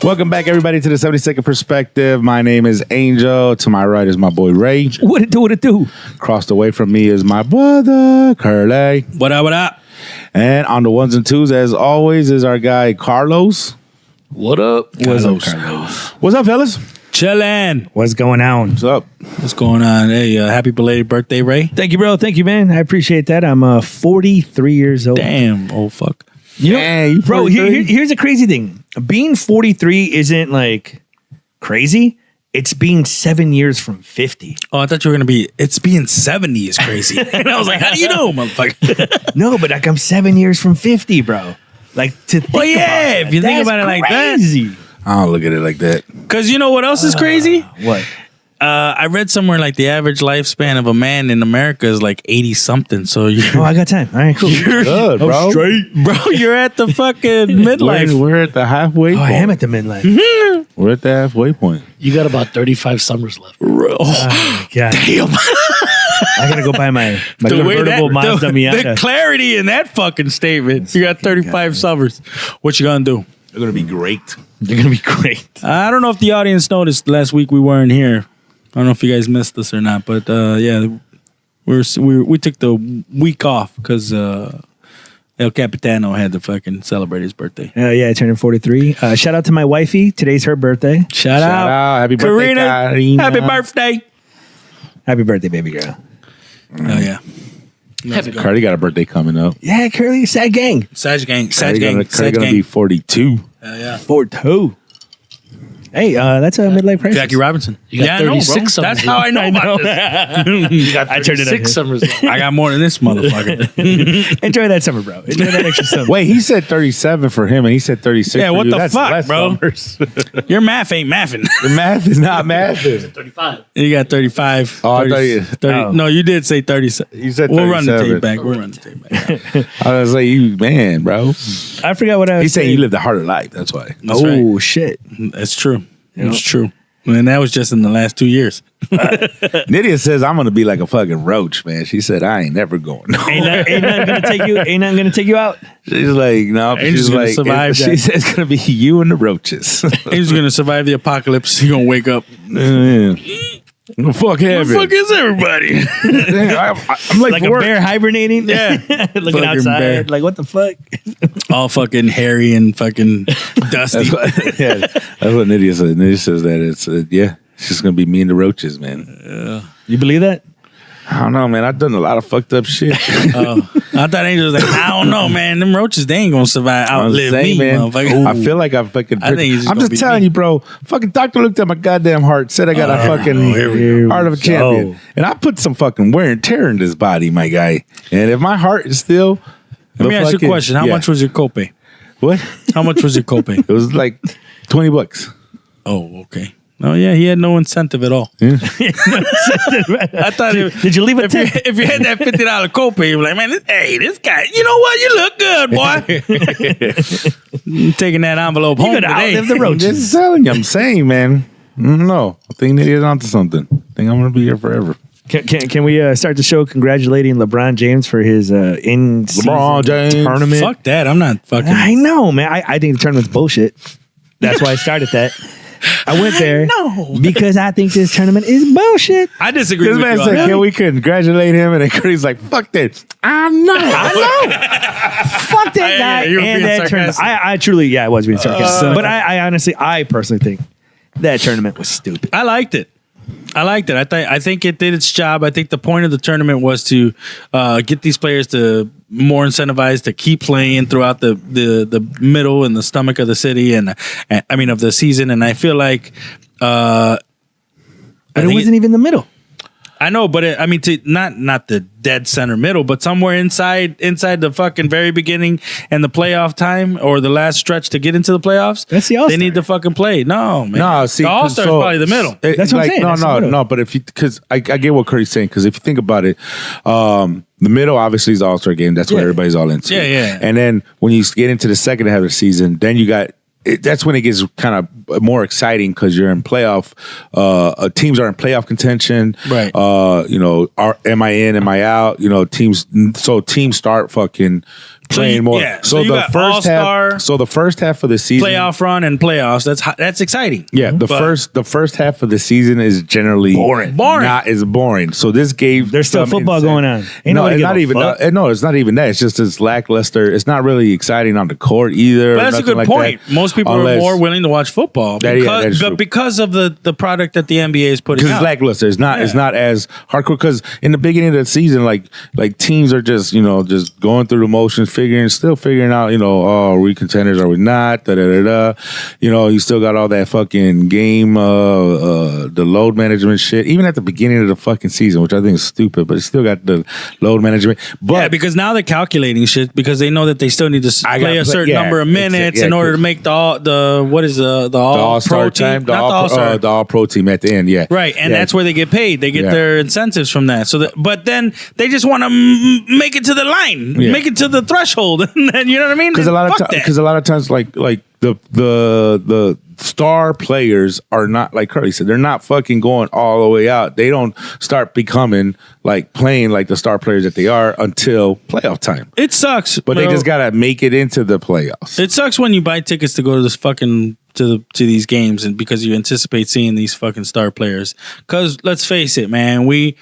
Welcome back, everybody, to the 70-second perspective. My name is Angel. To my right is my boy Ray. What it do? What it do? Across the way from me is my brother Curly. What up? What up? And on the ones and twos, as always, is our guy Carlos. What up? Carlos. What's up, fellas? Chillin'. What's going on? What's up? What's going on? Hey, happy belated birthday, Ray. Thank you, bro. Thank you, man. I appreciate that. I'm 43 years old. Damn, old fuck. You know, Hey, you bro, 43? here's a crazy thing. Being 43 isn't like crazy. It's being 7 years from 50. Oh, I thought you were going to be, it's being 70 is crazy. And I was like, how do you know, motherfucker? No, but like I'm 7 years from 50, bro. Like to think Well, yeah, about if you think about it like that. crazy. I don't look at it like that. Because you know what else is crazy? What? I read somewhere like the average lifespan of a man in America is like 80 something. So you're, Oh, I got time. All right, cool. Good, bro. bro, you're at the fucking midlife. We're at the halfway Oh, point. I am at the midlife. We're at the halfway point. You got about 35 summers left. Oh, Oh, God. damn. I gotta go buy my The way convertible Mazda the Miata. clarity in that fucking statement. You got 35 summers. What you gonna do? They're going to be great. You're gonna be great. I don't know if the audience noticed last week we weren't here. I don't know if you guys missed us or not, but yeah, we took the week off because El Capitano had to fucking celebrate his birthday. Yeah, turning 43. Shout out to my wifey. Today's her birthday. Shout out. Happy birthday, Karina. Karina. Happy birthday. Happy birthday, baby girl. Oh yeah. Cardi got a birthday coming up. Yeah, Curly, sad gang. Sag gang. Cardi Sag gang. gonna Sag be gang. 42. Yeah. 42. Hey, that's a midlife crisis. Jackie Robinson. You got I know, 36 bro. summers That's how I know about this. You got I turned it 36 on. summers left. I got more than this motherfucker. Enjoy that summer, bro. Enjoy that extra summer. Wait, he said 37 for him, and he said 36 Yeah, for what you. the That's fuck, less bro? summers. Your math ain't mathing. The math is not mathing. 35. You got 35. Oh, I 30, thought you- 30 oh. No, you did say 37. You said We'll run the 37. tape back. We'll run the tape back. I was like, you man, bro. I forgot what I was He's saying saying. you lived a harder life. That's why. That's oh, right. shit. That's true. It's true. And that was just in the last 2 years. Nydia says I'm gonna be like a fucking roach, man. She said I ain't never going. Ain't nothing gonna take you out. She's like, no. Ain't She's just gonna like, survive she that. says it's gonna be you and the roaches. He's going to survive the apocalypse. He's going to wake up. Fuck heaven. Where the fuck is everybody? I'm like, Like for a work. bear hibernating. Yeah. Looking Fucking outside. bear. Like, what the fuck? All fucking hairy and fucking dusty. That's what, yeah, that's what Nydia says. Nydia says that it's it's just gonna be me and the roaches, man. You believe that? I don't know, man. I've done a lot of fucked up shit. I thought Angel was like, I don't know, man. Them roaches, they ain't going to survive. Outlive me, motherfucker. I feel like I'm fucking. I think he's just I'm gonna just be telling me. you, bro. Fucking doctor looked at my goddamn heart, said I got a fucking heart of a champion, and I put some fucking wear and tear in this body, my guy. And if my heart is still, Let me ask you a question. How much was your copay? what? How much was your copay? It was like $20. Oh, okay. Oh, yeah. He had no incentive at all. I thought Did you leave a if you, tip? if you had that $50 copay, you'd be like, man, this guy, you know what? You look good, boy. I'm taking that envelope home could today. outlive the I'm roaches. just telling you. I'm saying, man. No, I think Nydia's onto something. I think I'm gonna be here forever. Can we start the show congratulating LeBron James for his in-season LeBron James. tournament? Fuck that. I'm not fucking. I know, man. I think the tournament's bullshit. That's why I started that. I went there because I think this tournament is bullshit. I disagree This with man you. said, on that. "Can we congratulate him?" And then Curry's like, "Fuck that." I know. Fuck that Yeah, guy you were and being that tournament. sarcastic. I truly, I was being sarcastic. But I honestly, I personally think that tournament was stupid. I liked it. I think it did its job. I think the point of the tournament was to get these players to more incentivized to keep playing throughout the middle and the stomach of the city and I mean of the season. And I feel like But it wasn't even the middle. I know, but not the dead center middle, but somewhere inside the fucking very beginning and the playoff time or the last stretch to get into the playoffs. That's the All-Star. They need to fucking play. No, man. No, see, the All-Star is probably the middle. That's what I'm saying. That's the middle. No. But if you, because I get what Curry's saying, because if you think about it, the middle obviously is the All-Star game. That's what everybody's all into. Yeah. And then when you get into the second half of the season, then you got. That's when it gets kind of more exciting because you're in playoff. Teams are in playoff contention. Right. Am I in? Am I out? Teams. So teams start fucking playing more. Yeah, So you the got first all-star, half. So the first half of the season, playoff run and playoffs. That's exciting. yeah, the first half of the season is generally Boring. Not as boring. So this gave There's still some football incentive. going on. Ain't No, nobody it's give not a even. fuck. No, it's not even that. It's just it's lackluster. It's not really exciting on the court either. But that's a nothing good like point. that. Most people Unless- are more willing to watch football That- yeah, that's true. because of the product that the NBA is putting because it's out. lackluster. It's not. It's not as hardcore. Because in the beginning of the season, like teams are just just going through the motions, still figuring out. Oh, are we contenders? Are we not? Da da da da. You still got all that fucking game, the load management shit. Even at the beginning of the fucking season, which I think is stupid, but it's still got the load management. But Yeah, because now they're calculating shit because they know that they still need to I play gotta a play- certain yeah, number of minutes yeah, in order to 'cause- make the all-star all-star team, time, not the all-star. the all-pro team at the end. Yeah, Right, and Yeah. that's where they get paid. They get Yeah. their incentives from that. But then they just want to make it to the line, Yeah. make it to the threshold, and then you know what I mean? Because a lot of Fuck that. because a lot of times like the star players are not, like Curly said, they're not fucking going all the way out. They don't start becoming like playing like the star players that they are until playoff time. It sucks, But they bro. just gotta make it into the playoffs. It sucks when you buy tickets to go to this fucking to these games, and because you anticipate seeing these fucking star players. Because let's face it, man, we're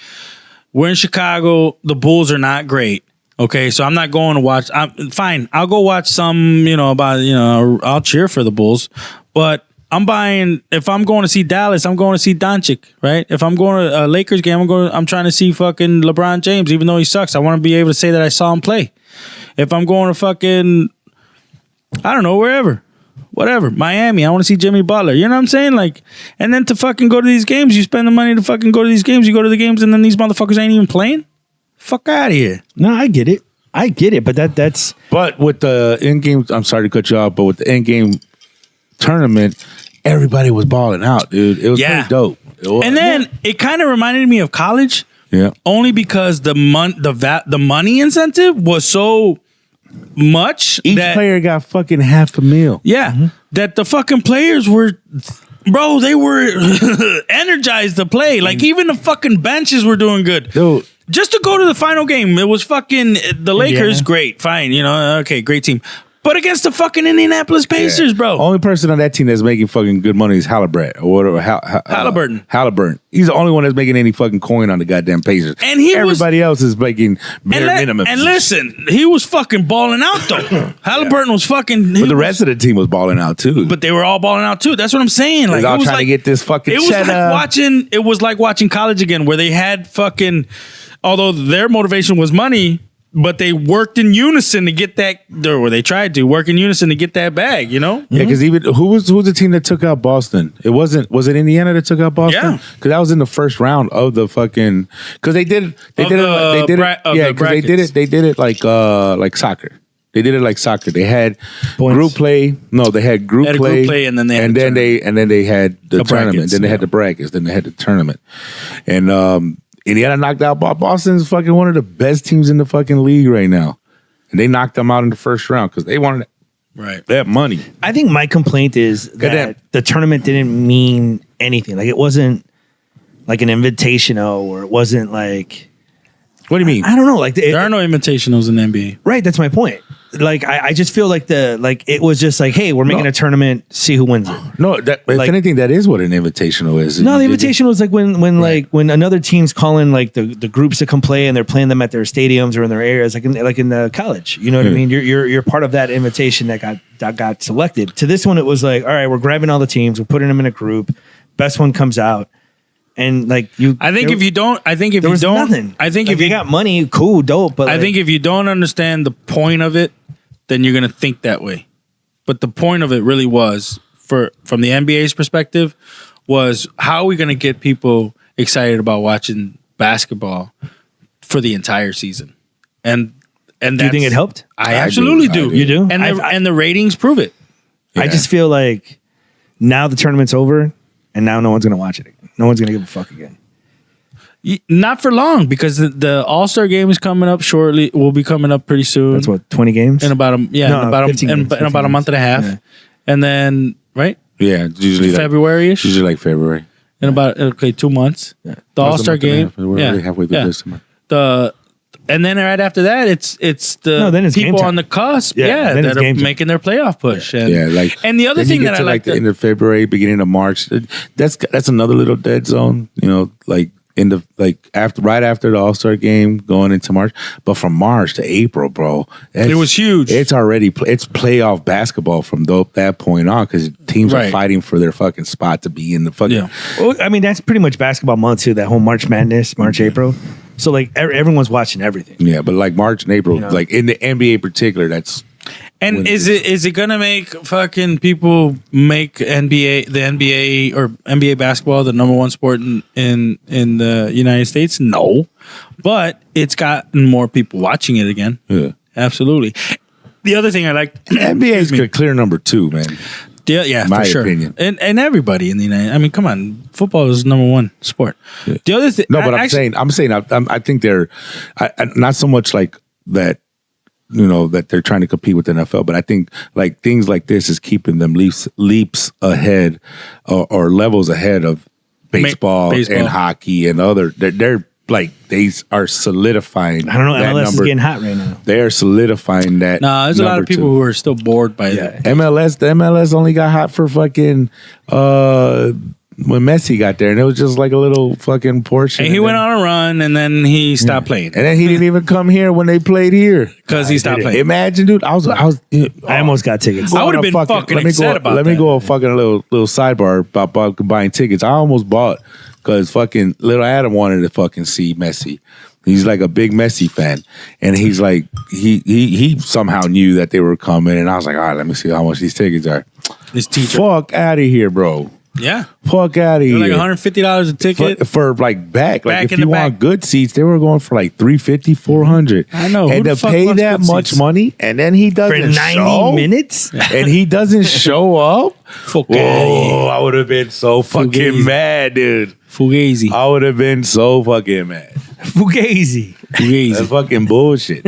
in Chicago. The Bulls are not great. Okay, so I'm not going to watch. I'm fine. I'll go watch some. I'll cheer for the Bulls, but I'm buying. If I'm going to see Dallas, I'm going to see Doncic, right? If I'm going to a Lakers game, I'm trying to see fucking LeBron James, even though he sucks. I want to be able to say that I saw him play. If I'm going to fucking, I don't know, whatever, Miami, I want to see Jimmy Butler. You know what I'm saying? Like, and then to fucking go to these games, you spend the money to fucking go to these games. You go to the games, and then these motherfuckers ain't even playing. Fuck out of here. No, I get it, but that's But with the end game, I'm sorry to cut you off, but with the end game tournament, everybody was balling out, dude. It was pretty dope. It was. And then it kind of reminded me of college, yeah. only because the money incentive was so much Each that player got fucking $500,000. that the fucking players were. Bro, they were energized to play. Like, even the fucking benches were doing good. Dude. Just to go to the final game, it was fucking the Lakers. Great, fine, okay, great team. But against the fucking Indianapolis Pacers, bro. Only person on that team that's making fucking good money is Halliburton or whatever. Halliburton. Halliburton. He's the only one that's making any fucking coin on the goddamn Pacers. And everybody else is making bare minimum. And listen, he was fucking balling out though. Halliburton was fucking. But the rest of the team was balling out too. But they were all balling out too. That's what I'm saying. Like, They're all it was trying to get this fucking. It was cheddar. like watching. It was like watching college again, where they had fucking. Although their motivation was money, but they worked in unison to get that. Or they tried to work in unison to get that bag. You know. Yeah, because even who was the team that took out Boston? Was it Indiana that took out Boston? Yeah, because that was in the first round of the fucking. Because they did it like soccer. They did it like soccer. They had group play. No, they had group play, and then they had they had the tournament. brackets, Then they had the brackets. Then they had the tournament, and Indiana knocked out Boston's fucking one of the best teams in the fucking league right now, and they knocked them out in the first round because they wanted that money. I think my complaint is that the tournament didn't mean anything. Like, it wasn't like an invitational, or it wasn't like. What do you mean? I don't know. Like, there are no invitationals in the NBA. Right, that's my point. Like, I just feel like it was just like, hey, we're making a tournament, see who wins it. No, if anything, that is what an invitational is. No, the invitational is like when another team's calling like the groups to come play, and they're playing them at their stadiums or in their areas, like in the college. You know what I mean? You're part of that invitation that got selected. To this one, it was like, all right, we're grabbing all the teams, we're putting them in a group, best one comes out. And like if you got money, cool, dope. But I think if you don't understand the point of it, then you're gonna think that way. But the point of it really was, from the NBA's perspective, was how are we gonna get people excited about watching basketball for the entire season? And do you think it helped? I absolutely do. You do? And the ratings prove it. Yeah. I just feel like now the tournament's over, and now no one's gonna watch it again. No one's gonna give a fuck again. Not for long, because the All-Star game is coming up shortly. Will be coming up pretty soon. That's what, 20 games? In about a games, a month and a half. Yeah. And then Yeah, it's usually February-ish. Usually like February. In about 2 months. Yeah. The All-Star game. We're already halfway through this summer. The And then right after that, it's the then it's game people time. on the cusp, Yeah, then that it's are game time. making their playoff push. And, and the other then thing you get that I to like the end of February, beginning of March. That's another little dead zone. Like right after the All-Star game, going into March. But from March to April, bro, it was huge. It's already it's playoff basketball from that point on because teams are fighting for their fucking spot to be in the fucking. Yeah. Well, I mean, that's pretty much basketball month too. That whole March Madness, March, April. So like everyone's watching everything. Yeah, but like March and April, like in the NBA in particular, that's. And is it gonna make fucking people make the NBA or NBA basketball the number one sport in the United States? No, but it's gotten more people watching it again. Yeah, absolutely. The other thing I like, NBA is clear number 2, man. Yeah, my for sure. opinion. And everybody in the United. I mean, come on, football is number one sport. Yeah. The other thing, I'm saying, I think they're not so much like that. That they're trying to compete with the NFL, but I think like things like this is keeping them leaps ahead or levels ahead of baseball and hockey and other. They're like they are solidifying. I don't know. MLS is getting hot right now. They are solidifying that. No, there's a lot of people who are still bored by that. The MLS only got hot for fucking when Messi got there, and it was just like a little fucking portion. And he went on a run, and then he stopped playing. And then he didn't even come here when they played here because he stopped playing. Imagine, dude. I almost got tickets. I would have been fucking upset about that. Let me go a fucking little sidebar about buying tickets. I almost bought because fucking little Adam wanted to fucking see Messi. He's like a big Messi fan, and he's like he somehow knew that they were coming, and I was like, all right, let me see how much these tickets are. This teacher, fuck out of here, bro. Yeah, fuck out of here. Like $150 a ticket for like back. Like if you want good seats, they were going for like $350, $400. I know. And to pay that much seats? Money, and then he doesn't for 90 minutes, and he doesn't show up. Whoa! I would have been so fucking mad, dude. Fugazi. I would have been so fucking mad. Fugazi. That's fucking bullshit.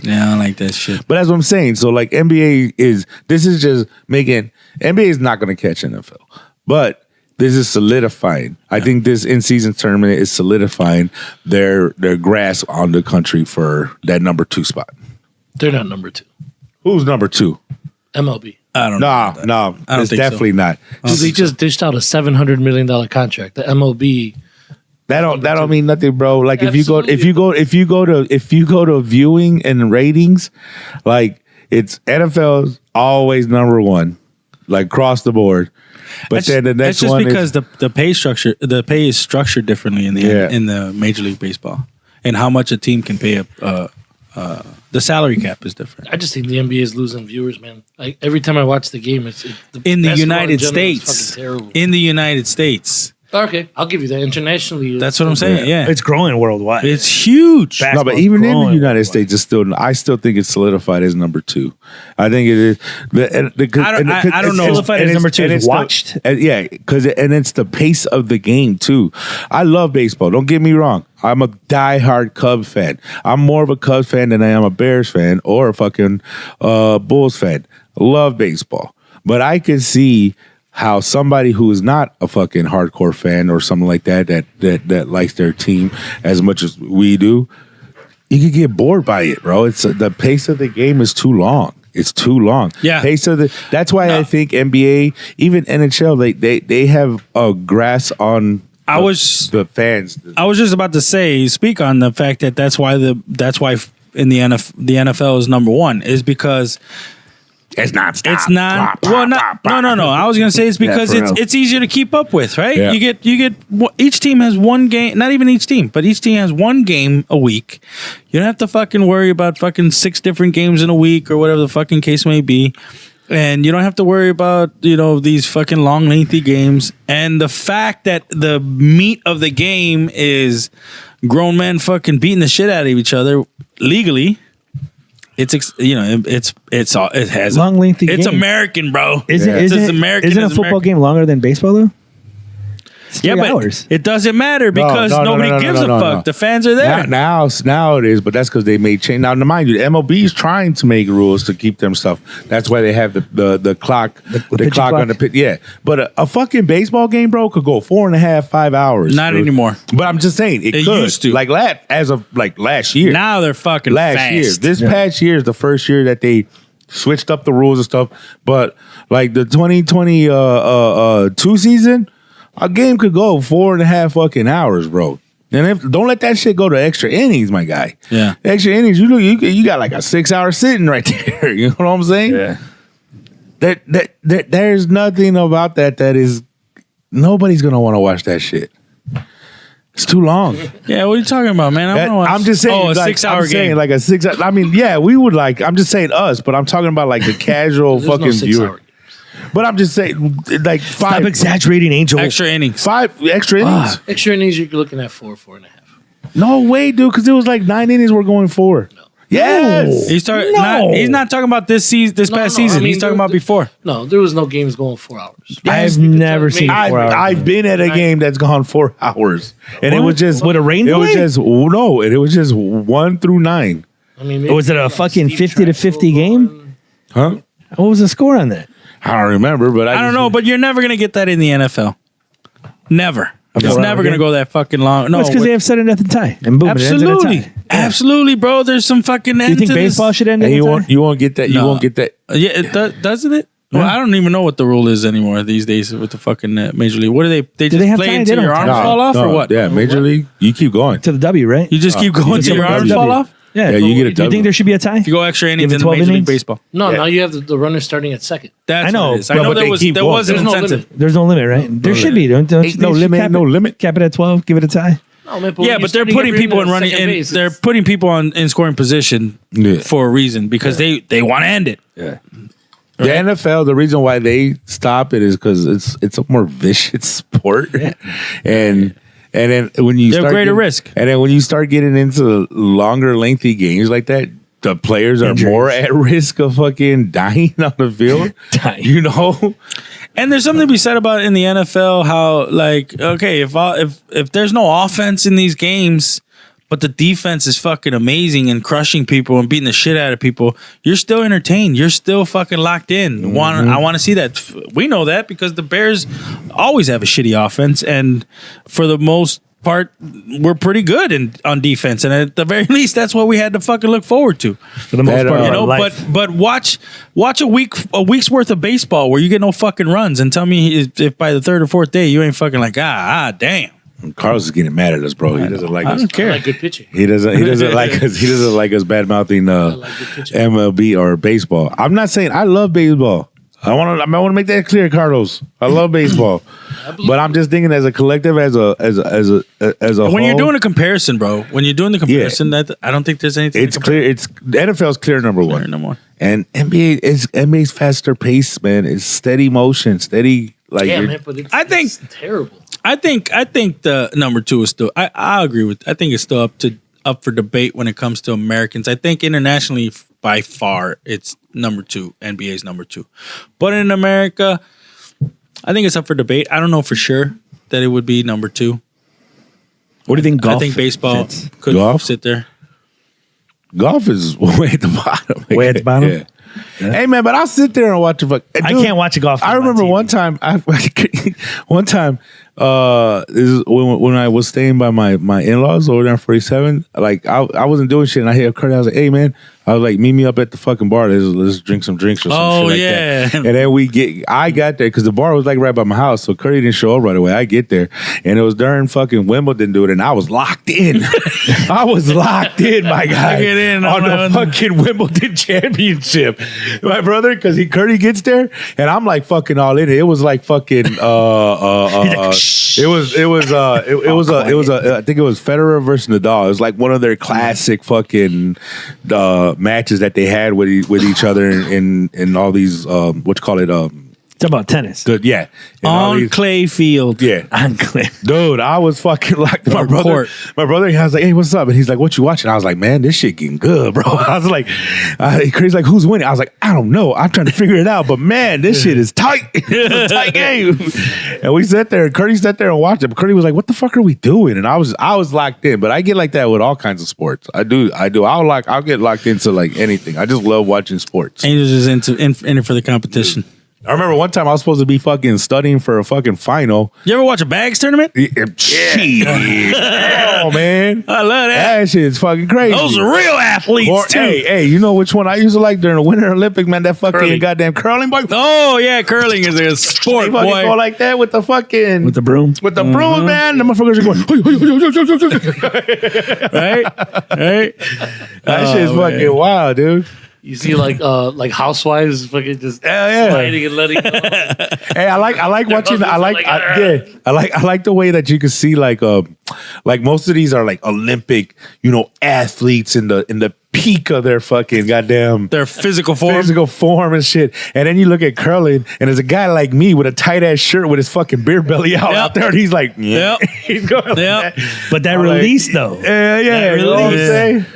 Yeah, I don't like that shit. But that's what I'm saying. So like NBA is just making NBA is not going to catch NFL. But this is solidifying. I think this in-season tournament is solidifying their grasp on the country for that number 2 spot. They're not number 2. Who's number 2? MLB. I don't know. No, it's definitely not. They just dished out a $700 million contract. The MLB. That don't mean nothing, bro. Like if you go to viewing and ratings, like it's NFL's always number 1, like across the board. But then the next one because the pay is structured differently in the Major League Baseball, and how much a team can pay the salary cap is different. I just think the NBA is losing viewers, man. Like every time I watch the game, in the United States. Fucking terrible. In the United States. Okay, I'll give you that. Internationally, that's what I'm saying. Yeah, it's growing worldwide. It's huge. No, but even in the United States, I still think it's solidified as number 2. I think it is. I don't know. Solidified as number 2 is watched. Because it's the pace of the game too. I love baseball. Don't get me wrong. I'm a diehard Cubs fan. I'm more of a Cubs fan than I am a Bears fan or a fucking Bulls fan. Love baseball, but I can see how somebody who is not a fucking hardcore fan or something like that likes their team as much as we do, you could get bored by it, bro. It's the pace of the game is too long. It's too long. Yeah. That's why I think NBA, even NHL, they have a grasp on the fans. I was just about to speak on the fact that that's why in the NFL is number 1 is because it's not. It's not. No. I was gonna say it's because it's easier to keep up with, right? Yeah. You get each team has one game. Not even each team, but each team has one game a week. You don't have to fucking worry about fucking 6 different games in a week or whatever the fucking case may be. And you don't have to worry about these fucking long, lengthy games. And the fact that the meat of the game is grown men fucking beating the shit out of each other legally. It has long lengthy. It's game. American, bro. Isn't a football game longer than baseball though? Yeah, but hours. it doesn't matter because nobody gives a fuck. The fans are there. Now it is, but that's because they made change. Now, mind you, the MLB is trying to make rules to keep them stuff. That's why they have the clock, the clock on the pit. Yeah, but a fucking baseball game, bro, could go 4.5, 5 hours. Not anymore. But I'm just saying it could. Used to. Like as of last year. Now they're fucking fast. Year. This past year is the first year that they switched up the rules and stuff. But like the 2022 season, a game could go 4.5 fucking hours, bro. And don't let that shit go to extra innings, my guy. Yeah, extra innings. You got like a 6 hour sitting right there. You know what I'm saying? Yeah. That there's nothing about that is nobody's gonna want to watch that shit. It's too long. Yeah, what are you talking about, man? I'm just saying. Oh, a like, 6 hour game. Saying like a 6. I mean, yeah, we would like. I'm just saying us, but I'm talking about like the casual fucking no 6 viewer. hour. But I'm just saying, like Stop 5 exaggerating, Angel. Extra innings. 5 extra innings. Extra innings, you're looking at 4.5. No way, dude, because it was like 9 innings we're going for. No. Yes. He's not talking about this season. This past season. I mean, he's talking about before. No, there was no games going 4 hours. I've never seen 4 hours. I've been at a game that's gone 4 hours, and it was just with a rain delay? It was just it was just 1 through 9. I mean, Was it a fucking 50-50 game? Huh? What was the score on that? I don't remember, but I don't know, but you're never gonna get that in the NFL. Never. It's never gonna go that fucking long. No, it's because they have sudden death and tie, and boom, it ends in a absolutely, tie. absolutely, bro. There's some fucking. Do you think baseball should end in a tie? You won't get that. You No. won't get that. Yeah, it doesn't it? Well, I don't even know what the rule is anymore these days with the fucking Major League. What do they? They Do just they have play time? until They your don't arms have fall off, or what? Yeah, Major League. You keep going. To the W, right? You just keep going just until your get a arms W. fall off. Yeah, you get a Do you think there should be a tie? If you go extra innings Give it in 12 Major League innings? Baseball. No, now you have the runner starting at second. That's I know, what it is. I but know they there was keep going. an There's no incentive. limit. There's no limit, right? There should be. Don't you Ain't no think limit, cap ain't no it- limit. Cap it at 12. Give it a tie. No, man, Yeah, but they're putting people in running. They're putting people in scoring position for a reason because they want to end it. Yeah. The NFL, the reason why they stop it is because it's a more vicious sport, and then when you They're start greater getting- risk. and then when you start getting into longer, lengthy games like that, the players are more at risk of fucking dying on the field. You know, And there's something to be said about it in the NFL how like okay if there's no offense in these games but the defense is fucking amazing and crushing people and beating the shit out of people, you're still entertained. You're still fucking locked in. I want to see that. We know that because the Bears always have a shitty offense, and for the most part, we're pretty good on defense. And at the very least, that's what we had to fucking look forward to. For the most part, You know, but watch a week's worth of baseball where you get no fucking runs, and tell me if by the third or fourth day you ain't fucking like damn. Carlos is getting mad at us, bro. He doesn't like I us. don't care. Like good pitching. He doesn't like us. He doesn't like us bad mouthing MLB or baseball. I'm not saying I love baseball. I want to make that clear, Carlos. I love baseball, but I'm just thinking as a collective, as a When whole, you're doing a comparison, bro, when you're doing the comparison, that I don't think there's anything. it's clear. It's the NFL's clear number one. No more. And NBA's faster pace, man. It's steady motion, steady. Like Yeah, you're- man, but I think- it's terrible. I think the number two is still. I agree with. I think it's still up for debate when it comes to Americans. I think internationally, by far, it's number two. NBA's number two, but in America, I think it's up for debate. I don't know for sure that it would be number two. What do you think golf I think baseball fits? could Golf? sit there. golf is way at the bottom. Way at the bottom? Yeah. Hey man, but I'll sit there and watch the fuck. I can't watch a golf game I on remember TV. one time, this is when I was staying by my in-laws over there on 47. Like I wasn't doing shit, and I hear Kurt. I was like, "Hey man," I was like, "Meet me up at the fucking bar. Let's drink some drinks or some Oh, shit like yeah. that." And then I got there because the bar was like right by my house, so Curry didn't show up right away. I get there, and it was during fucking Wimbledon, dude, and I was locked in. I was locked in, my guy, get in on the on- fucking Wimbledon championship, my brother, because Curry gets there, and I'm like fucking all in it. It was like fucking it was I think it was Federer versus Nadal. It was like one of their classic fucking matches that they had with each other in all these It's about tennis. Good, yeah. And all On these- clay field. Yeah. On clear. Dude, I was fucking like my Or brother. court. My brother, he was like, "Hey, what's up?" And he's like, "What you watching?" I was like, "Man, this shit getting good, bro." I was like, "He's like, who's winning?" I was like, "I don't know. I'm trying to figure it out, but man, this shit is tight. It's a tight game." And we sat there, and Curdy sat there and watched it. But Curdy was like, "What the fuck are we doing?" And I was locked in. But I get like that with all kinds of sports. I do. I'll get locked into like anything. I just love watching sports. Angels is in it for the competition. I remember one time I was supposed to be fucking studying for a fucking final. You ever watch a bags tournament? Shit. Oh, man. I love that. That shit's fucking crazy. Those are real athletes Or, too. hey, you know which one I used to like during the Winter Olympics, man? That fucking Curling. goddamn curling boy. Oh yeah, curling is a sport, They fucking boy. go like that with the fucking With the broom. brooms, man. The motherfuckers are going. right? That shit's fucking wild, dude. You see, like housewives fucking just Hell yeah. sliding and letting go. Hey, I like watching. I like the way that you can see like most of these are like Olympic, athletes in the peak of their fucking goddamn Their physical form. and shit. And then you look at curling, and there's a guy like me with a tight ass shirt with his fucking beer belly out there, and he's like, Yep. he's going like Yep. that. But that I'm like, release though. Yeah, you know what I'm release. saying?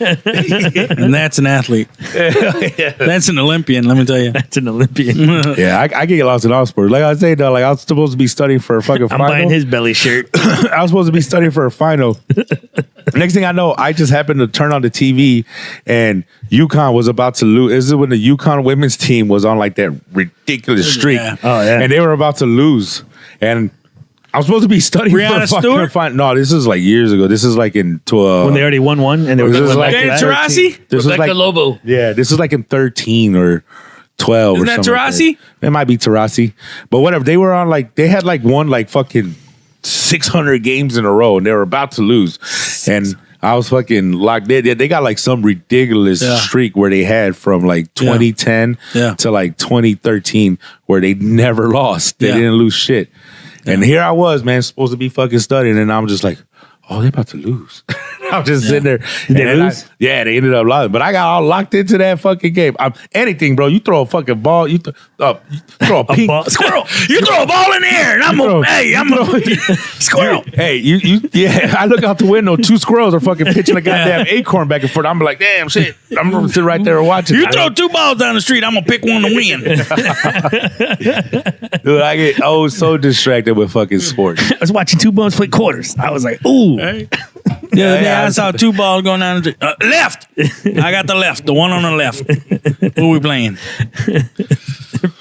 And that's an athlete. That's an Olympian, let me tell you. That's an Olympian. Yeah, I get lost in all sports. Like I say, though, like I was supposed to be studying for a fucking I'm final. buying his belly shirt. I was supposed to be studying for a final. Next thing I know, I just happened to turn on the TV and UConn was about to lose. This is when the UConn women's team was on like that ridiculous streak. Yeah. Oh, yeah. And they were about to lose. And I was supposed to be studying Brianna for a fucking Stewart? final. No, this is like years ago. This is like when When they already won one and they were This going is back like to Dave that. Taurasi? This was Rebecca like Lobo. Yeah, this is like in 13 or 12 Isn't or that something. like Taurasi? It might be Taurasi. But whatever. They were on like, they had like won like fucking 600 games in a row and they were about to lose. And I was fucking locked in. They got like some ridiculous streak where they had from like 2010 to like 2013 where they never lost. They didn't lose shit. And here I was, man, supposed to be fucking studying, and I'm just like, oh, they're about to lose. I'm just sitting there. Did they lose? They ended up losing. But I got all locked into that fucking game. Anything, bro. You throw a fucking ball, you throw a pink ball. squirrel. You throw a ball in the air and I'm a squirrel. Hey, I look out the window, 2 squirrels are fucking pitching a goddamn acorn back and forth. I'm like, damn shit. I'm gonna sit right there and watch it. You throw 2 balls down the street, I'm gonna pick one to win. Dude, I was so distracted with fucking sports. I was watching 2 bums play quarters. I was like, ooh. Right? I saw 2 balls going down the street. Left. I got the left. The one on the left. Who we playing?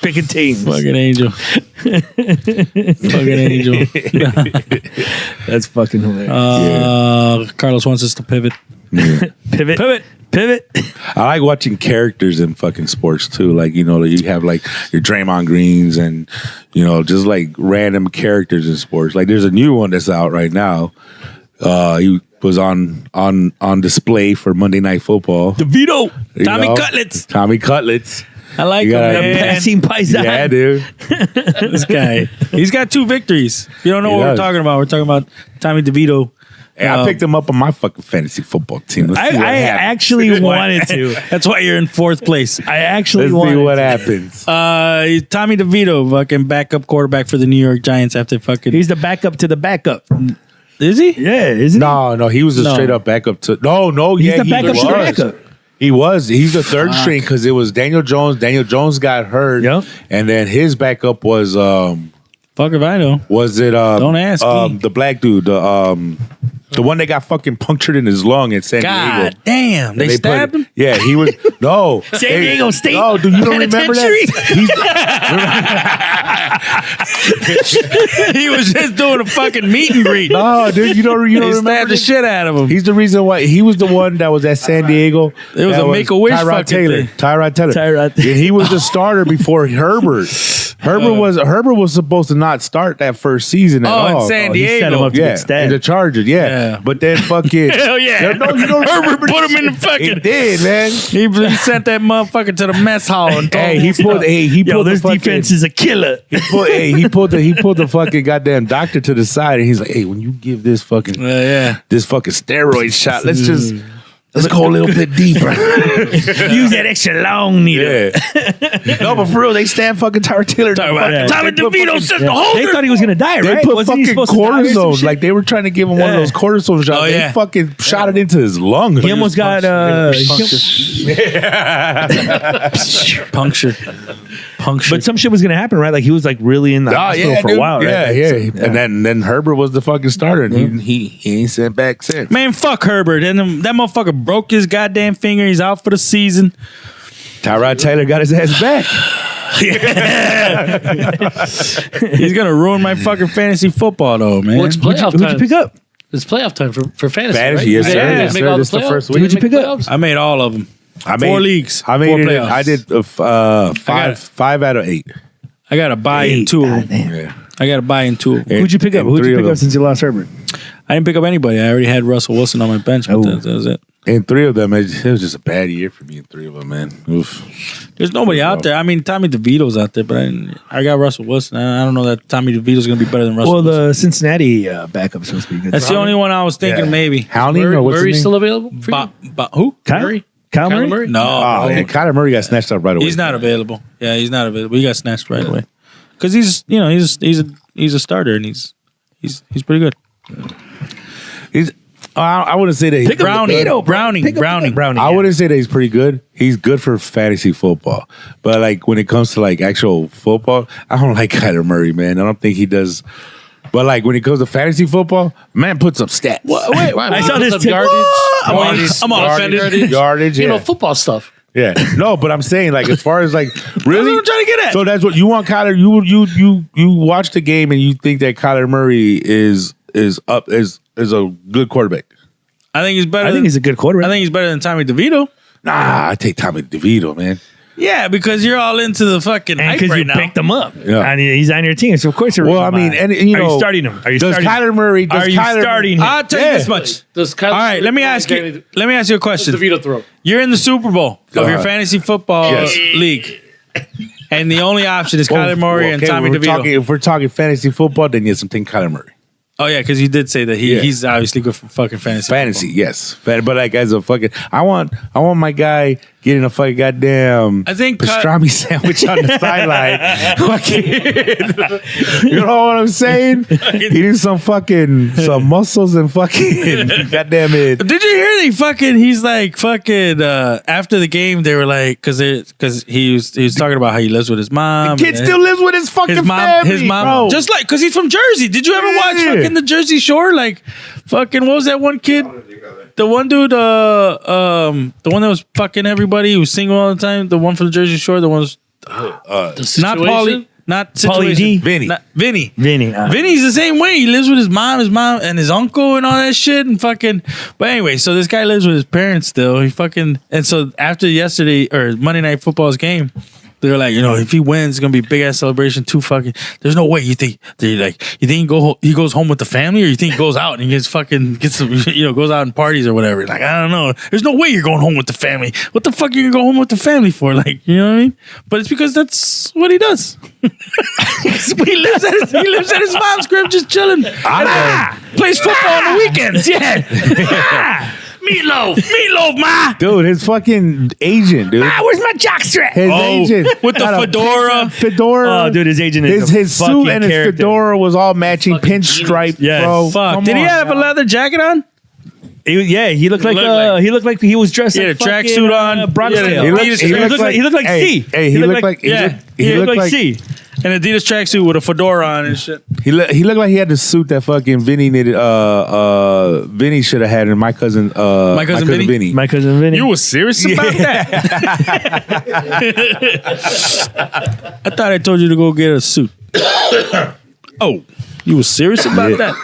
Picking teams. Fucking Angel. Fucking Angel. That's fucking hilarious. Carlos wants us to pivot. Pivot. I like watching characters in fucking sports too. Like, you have like your Draymond Greens and, just like random characters in sports. Like there's a new one that's out right now. He was on display for Monday Night Football. DeVito. Tommy Cutlets. I like him, man. Passing Paisan. Yeah, dude. This guy. He's got 2 victories. If you don't know He what does. we're talking about, we're talking about Tommy DeVito. Hey, I picked him up on my fucking fantasy football team. Let's see what I happens. actually wanted to. That's why you're in 4th place. I actually Let's see wanted what to. happens. Tommy DeVito, fucking backup quarterback for the New York Giants after fucking. He's the backup to the backup. Is he? Yeah, isn't he? No, he was a straight up backup to. No, He's yeah, the backup he to the was. backup. He was. He's the third string because it was Daniel Jones. Daniel Jones got hurt. Yep. And then his backup was Fuck if I know. was it Don't ask me. the black dude, the one that got fucking punctured in his lung in San God Diego. damn. They stabbed him? Yeah, he was no San Diego State No, dude, you don't remember Penitentiary? that? He was just doing a fucking meet and greet. No, dude, you don't They remember stabbed the this? shit out of him. He's the reason why he was the one that was at San Diego. It was That a Make-A-Wish Tyrod fucking Taylor. thing. Tyrod Taylor. Tyrod. And he was the starter before Herbert. Herbert was supposed to not start that first season at all. in San He set him Diego. up to Yeah, get stabbed. in the Chargers, yeah. Yeah. But then fucking Hell yeah. No, you don't Herbert remember put this him in the shit. He fucking. did, man. He sent that motherfucker to the mess hall and told Hey, him he pulled. Hey, he Yo, pulled this the fucking, defense is a killer. he pulled the fucking goddamn doctor to the side, and he's like, "Hey, when you give this fucking Yeah. this fucking steroid shot, let's just Let's go a little bit deeper. Use that extra long needle. Yeah. No, but for real, they stand fucking Tyra Taylor. Tommy DeVito says the holder. They thought he was gonna die, They right? put Wasn't he fucking supposed to die or some cortisone. shit? Like they were trying to give him one of those cortisone shots. Oh, yeah. They fucking shot it into his lung. He almost got Puncture. but some shit was gonna happen, right? Like he was like really in the hospital for a while, right? Yeah. And then Herbert was the fucking starter, and he ain't sent back since. Man, fuck Herbert. And that motherfucker broke his goddamn finger. He's out for the season. Tyrod Taylor got his ass back. He's gonna ruin my fucking fantasy football, though, man. Well, it's playoff Who'd you time. pick up? It's playoff time for fantasy. Fantasy, right? yes, You sir. guys Yes, make sir. all This the playoffs? first You week. Who'd you make pick up? playoffs? I made all of them. I 4 leagues. I made 4 it. playoffs. I did five out of 8. I got to buy in 2 of them. Damn. Yeah. I got to buy in 2 of them. Who'd you pick up? And Who'd 3 you of pick them. up since you lost Herbert? I didn't pick up anybody. I already had Russell Wilson on my bench, but that was it. And 3 of them, it was just a bad year for me in 3 of them, man. Oof. There's nobody out there. I mean, Tommy DeVito's out there, but I got Russell Wilson. I don't know that Tommy DeVito's going to be better than Russell Well, Wilson. the Cincinnati backup's supposed to be good. That's the only one I was thinking, Yeah. maybe. Howling or what's Murray's his name? still available for you? Who? Kyle Murray? Kyle Kyler Murray? Murray? No. Oh, yeah. Kyler Murray got snatched up right away. He's not available. Yeah, he's not available. He got snatched right away. Because he's a starter, and he's pretty good. I wouldn't say that he's Browning. I wouldn't say that he's pretty good. He's good for fantasy football. But like when it comes to like actual football, I don't like Kyler Murray, man. I don't think he does. But like when it comes to fantasy football, man puts up stats. Wait, I saw this tip. yardage. I'm all offended. Yardage, You yeah. know, football stuff. Yeah. No, but I'm saying like as far as like really, That's what I'm trying to get at. So that's what you want, Kyler. You watch the game and you think that Kyler Murray is a good quarterback. I think he's better. I think he's a good quarterback. I think he's better than Tommy DeVito. Nah, I take Tommy DeVito, man. Yeah, because you're all into the fucking and hype because right you now. picked him up. Yeah. And he's on your team, so of course you're Well, I mean, and you know, are you starting him? Are you does starting Kyler Murray? Does Are you Kyler, starting him? I'll tell you this much. Does Kyler All right, let me ask you. Let me ask you a question. DeVito throw? You're in the Super Bowl of your fantasy football Yes. league, and the only option is Kyler Murray and Tommy DeVito. If we're talking fantasy football, then yes, I'm thinking Kyler Murray. Oh yeah, because you did say that Yeah. he's obviously good for fucking fantasy. Fantasy, football. yes, but like as a fucking, I want my guy getting a fucking goddamn I think pastrami sandwich on the sideline. Fucking, you know what I'm saying? Eating some muscles and fucking goddamn it. Did you hear he's like fucking after the game they were like because he was talking about how he lives with his mom. Kid still lives with his fucking family. His mom, bro. just like because he's from Jersey. Did you ever watch Yeah. fucking the Jersey Shore? Like, fucking, what was that one kid? The one dude, the one that was fucking everybody, who was single all the time. The one from the Jersey Shore. The one was The not situation? Paulie, not Pauly D? situation. Vinny. Vinny. Vinny's the same way. He lives with his mom and his uncle and all that shit and fucking. But anyway, so this guy lives with his parents still. He fucking and so after yesterday or Monday Night Football's game, they were like, you know, if he wins, it's gonna be a big ass celebration. There's no way you think he goes home with the family, or you think he goes out and he goes out and parties or whatever. Like, I don't know. There's no way you're going home with the family. What the fuck are you gonna go home with the family for? Like, you know what I mean? But it's because that's what he does. he lives at his mom's crib just chilling. Plays football on the weekends. Yeah. Meatloaf, ma. Dude, his fucking agent, dude. Where's my jockstrap? His agent with the had a fedora. Oh, dude, his agent is his a suit fucking and his character. fedora was all matching pinstripe, Yes. bro. Fuck. Come Did he on, have a man. leather jacket on? He looked like he was dressed. He had like a tracksuit on. Bronzedale. He looked like C. He looked like he looked like C. An Adidas tracksuit with a fedora on and shit. He looked like he had the suit that fucking Vinny needed. Vinny should have had, and my cousin Vinny. My cousin Vinny. You were serious about that? I thought I told you to go get a suit. Oh, you were serious about that?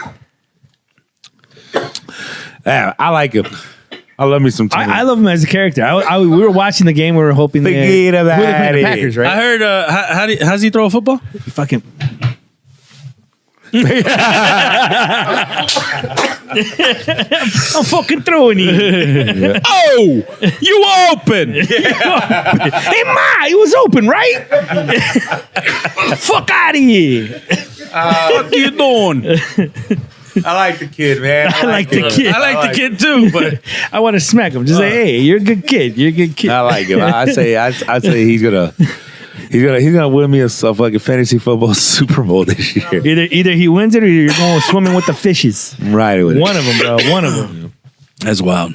Yeah, I like him. I love me some Tony. I love him as a character. We were watching the game. We were hoping Forget they about were playing the it. Packers, right? I heard. How's he throw a football? He fucking. I'm fucking throwing you. Oh, you open. Hey, Ma, he was open, right? Fuck out of here. What you doing? I like the kid, man. I like the kid. I like the kid too, but I want to smack him. Just say, hey, you're a good kid. You're a good kid. I like him. I say he's gonna win me a fucking fantasy football Super Bowl this year. Either he wins it or you're going swimming with the fishes. Right with One of them, bro. One of them. that's wild.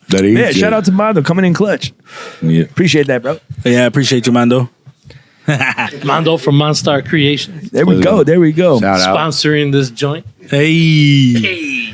That is Yeah, good. shout out to Mondo coming in clutch. Yeah. Appreciate that, bro. Yeah, I appreciate you, Mando. Mondo from Monstar Creations There we go. There we go. Shout out. sponsoring this joint. Hey.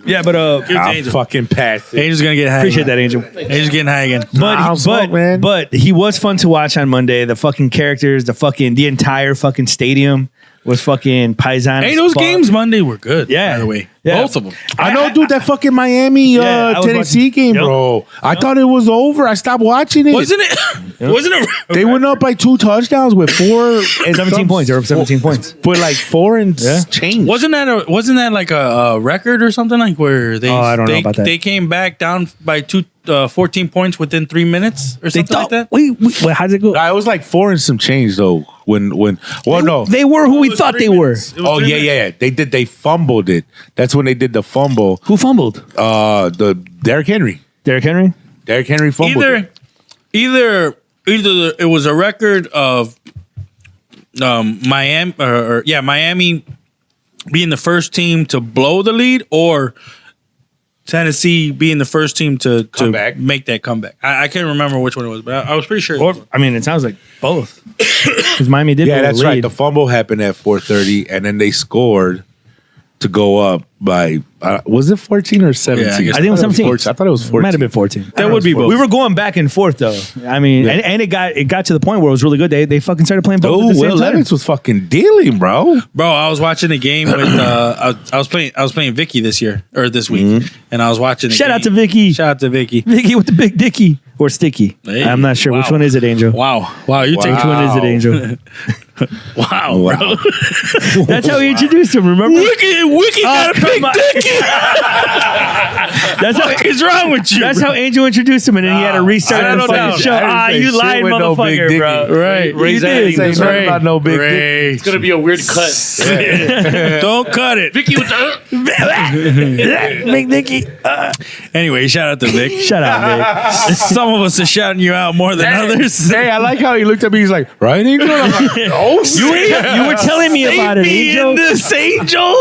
Yeah, but I'll fucking pass it. Angel's gonna get high. appreciate that, Angel. Angel's getting high again. I'll smoke, man. But he was fun to watch on Monday. The fucking characters, the entire fucking stadium was fucking Paisan. Hey, as those fuck. games Monday were good. Yeah. by the way, Yeah. both of them. I know, dude, that fucking Miami Yeah, I was Tennessee watching- game, Yep. bro. I thought it was over. I stopped watching it. Wasn't it? Wasn't it? They went up by 2 touchdowns with 17 points. They were up 17 points. With like 4 and Yeah. change. Wasn't that like a record or something like where they? Oh, I don't know about that. They came back down by 14 points within 3 minutes or They something thought, like that. wait, how does it go? It was like 4 and some change though. No. They were who we thought they were. Oh yeah. They fumbled it. That's when they did the fumble. Who fumbled? The Derrick Henry. Derrick Henry? Derrick Henry fumbled. Either it was a record of Miami Miami being the first team to blow the lead, or Tennessee being the first team to Comeback. make that comeback. I can't remember which one it was, but I was pretty sure. Or, I mean, it sounds like both. Because Miami did Yeah, blow that's the right. lead. The fumble happened at 4:30, and then they scored to go up by was it 14 or 17? Yeah, I guess- I think it was 17. 14. I thought it was 14. Might have been 14. That would be both. We were going back and forth though. I mean, and it got to the point where it was really good. They fucking started playing both Oh, at the Will same time. Levis was fucking dealing, bro. Bro, I was watching the game with I was playing Vicky this week, and I was watching. The Shout game. out to Vicky. Shout out to Vicky. Vicky with the big dicky or sticky. Hey, I'm not sure which wow. one is it, Angel. Wow, you take Which one is it, Angel? wow, bro. That's how he introduced him. Remember? Wiki got a big come on. dick. That's how What is wrong with you? That's how Angel introduced him, and then he had to restart I the don't fucking know. show. I didn't say You shit lied, with no big motherfucker, dicky. bro. Right. You did. Say nothing about no big dick. Ray. It's gonna be a weird cut. Don't cut it. Vicky with the Big Dicky. Anyway, shout out to Vic. Shut up, Vic. Some of us are shouting you out more than others. Hey, I like how he looked at me. He's like, right, Angel? I'm like, oh, You were telling me about it, Me Angel. and this angel.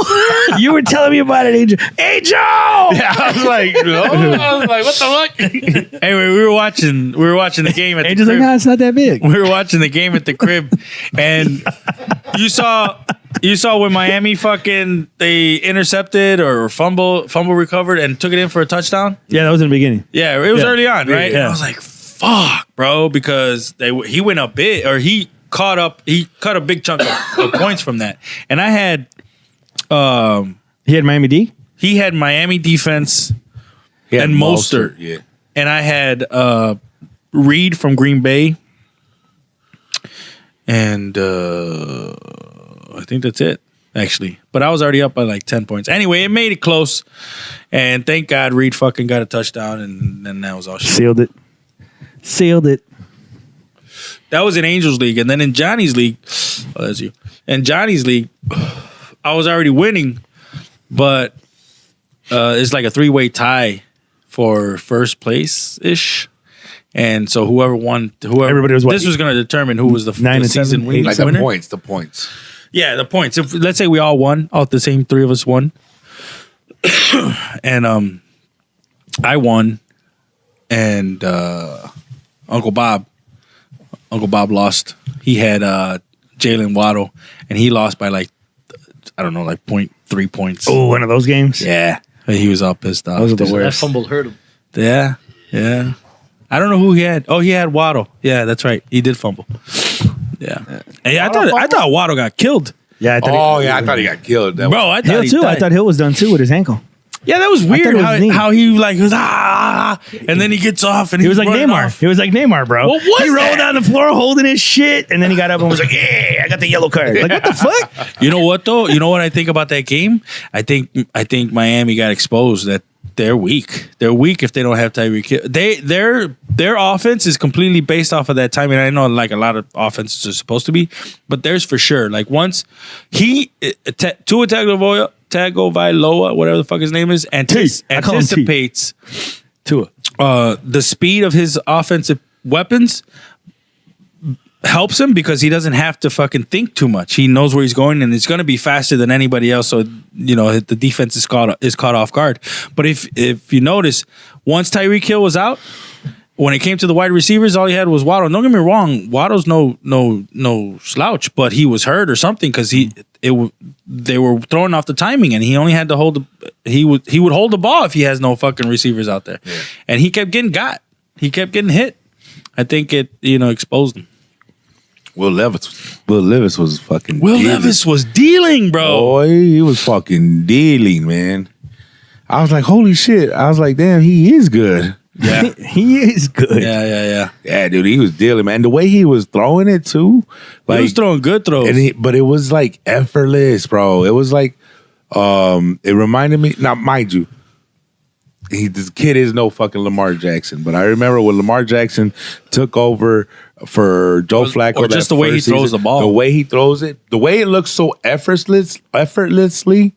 You were telling me about it, Angel. Angel! I was like, no. I was like, what the fuck? Anyway, we were watching the game at Angel's the like, crib. no, it's not that big. We were watching the game at the crib, and you saw when Miami fucking they intercepted or fumble recovered and took it in for a touchdown. Yeah, that was in the beginning. Yeah, it was Yeah. early on, right? Yeah. And I was like, "Fuck, bro," because he went a bit, or he cut a big chunk of points from that. And I had, He had Miami D? he had Miami defense, Yeah, and Mostert. Yeah. and I had Reed from Green Bay, and I think that's it, actually. But I was already up by like 10 points. Anyway, it made it close, and thank God Reed fucking got a touchdown, and then that was all shit. Sealed it. That was in Angels League, and then in Johnny's League, oh, that's you. In Johnny's League, I was already winning, but it's like a 3-way tie for first place ish, and so Everybody was what? This was going to determine who was the 9 and season 7, winner. Like the points. Yeah, the points. If let's say we all won, all the same 3 of us won, and I won, and Uncle Bob lost. He had Jalen Waddle, and he lost by like 0.3 points. Oh, one of those games? Yeah, he was all pissed off. Those are the That worst. fumble hurt him. Yeah. I don't know who he had. Oh, he had Waddle. Yeah, that's right. He did fumble. Yeah. Hey, I thought Waddle got killed. Yeah, I thought I thought he got killed. Bro, I thought Hill he too. I died. thought Hill was done too with his ankle. Yeah, that was weird it was neat. how he like was and then he gets off and He was like running Neymar. off. He was like Neymar, bro. What was he rolled that? on the floor holding his shit, and then he got up and was like, "Yeah, I got the yellow card." Like, what the fuck? You know what though? You know what I think about that game? I think Miami got exposed that they're weak. They're weak if they don't have Tyreek Hill. Their offense is completely based off of that timing. I know like a lot of offenses are supposed to be, but theirs for sure. Like once Tua Tagovailoa, whatever the fuck his name is, anticipates Tua. The speed of his offensive weapons helps him because he doesn't have to fucking think too much. He knows where he's going, and it's going to be faster than anybody else. So the defense is caught off guard. But if you notice, once Tyreek Hill was out, when it came to the wide receivers, all he had was Waddle. Don't get me wrong, Waddle's no slouch, but he was hurt or something because they were throwing off the timing, and he only had to hold he would hold the ball if he has no fucking receivers out there, and he kept getting got. He kept getting hit. I think it exposed him. Will Levis was fucking Levis was dealing, bro. Boy, he was fucking dealing, man. I was like, holy shit. I was like, damn, he is good. Yeah. He is good. Yeah. Yeah, dude, he was dealing, man. The way he was throwing it too. Like, He was throwing good throws. but it was like effortless, bro. It was like it reminded me. Now, mind you, this kid is no fucking Lamar Jackson, but I remember when Lamar Jackson took over for Joe Flacco, or just the way he throws the ball. the way he throws it, the way it looks so effortlessly,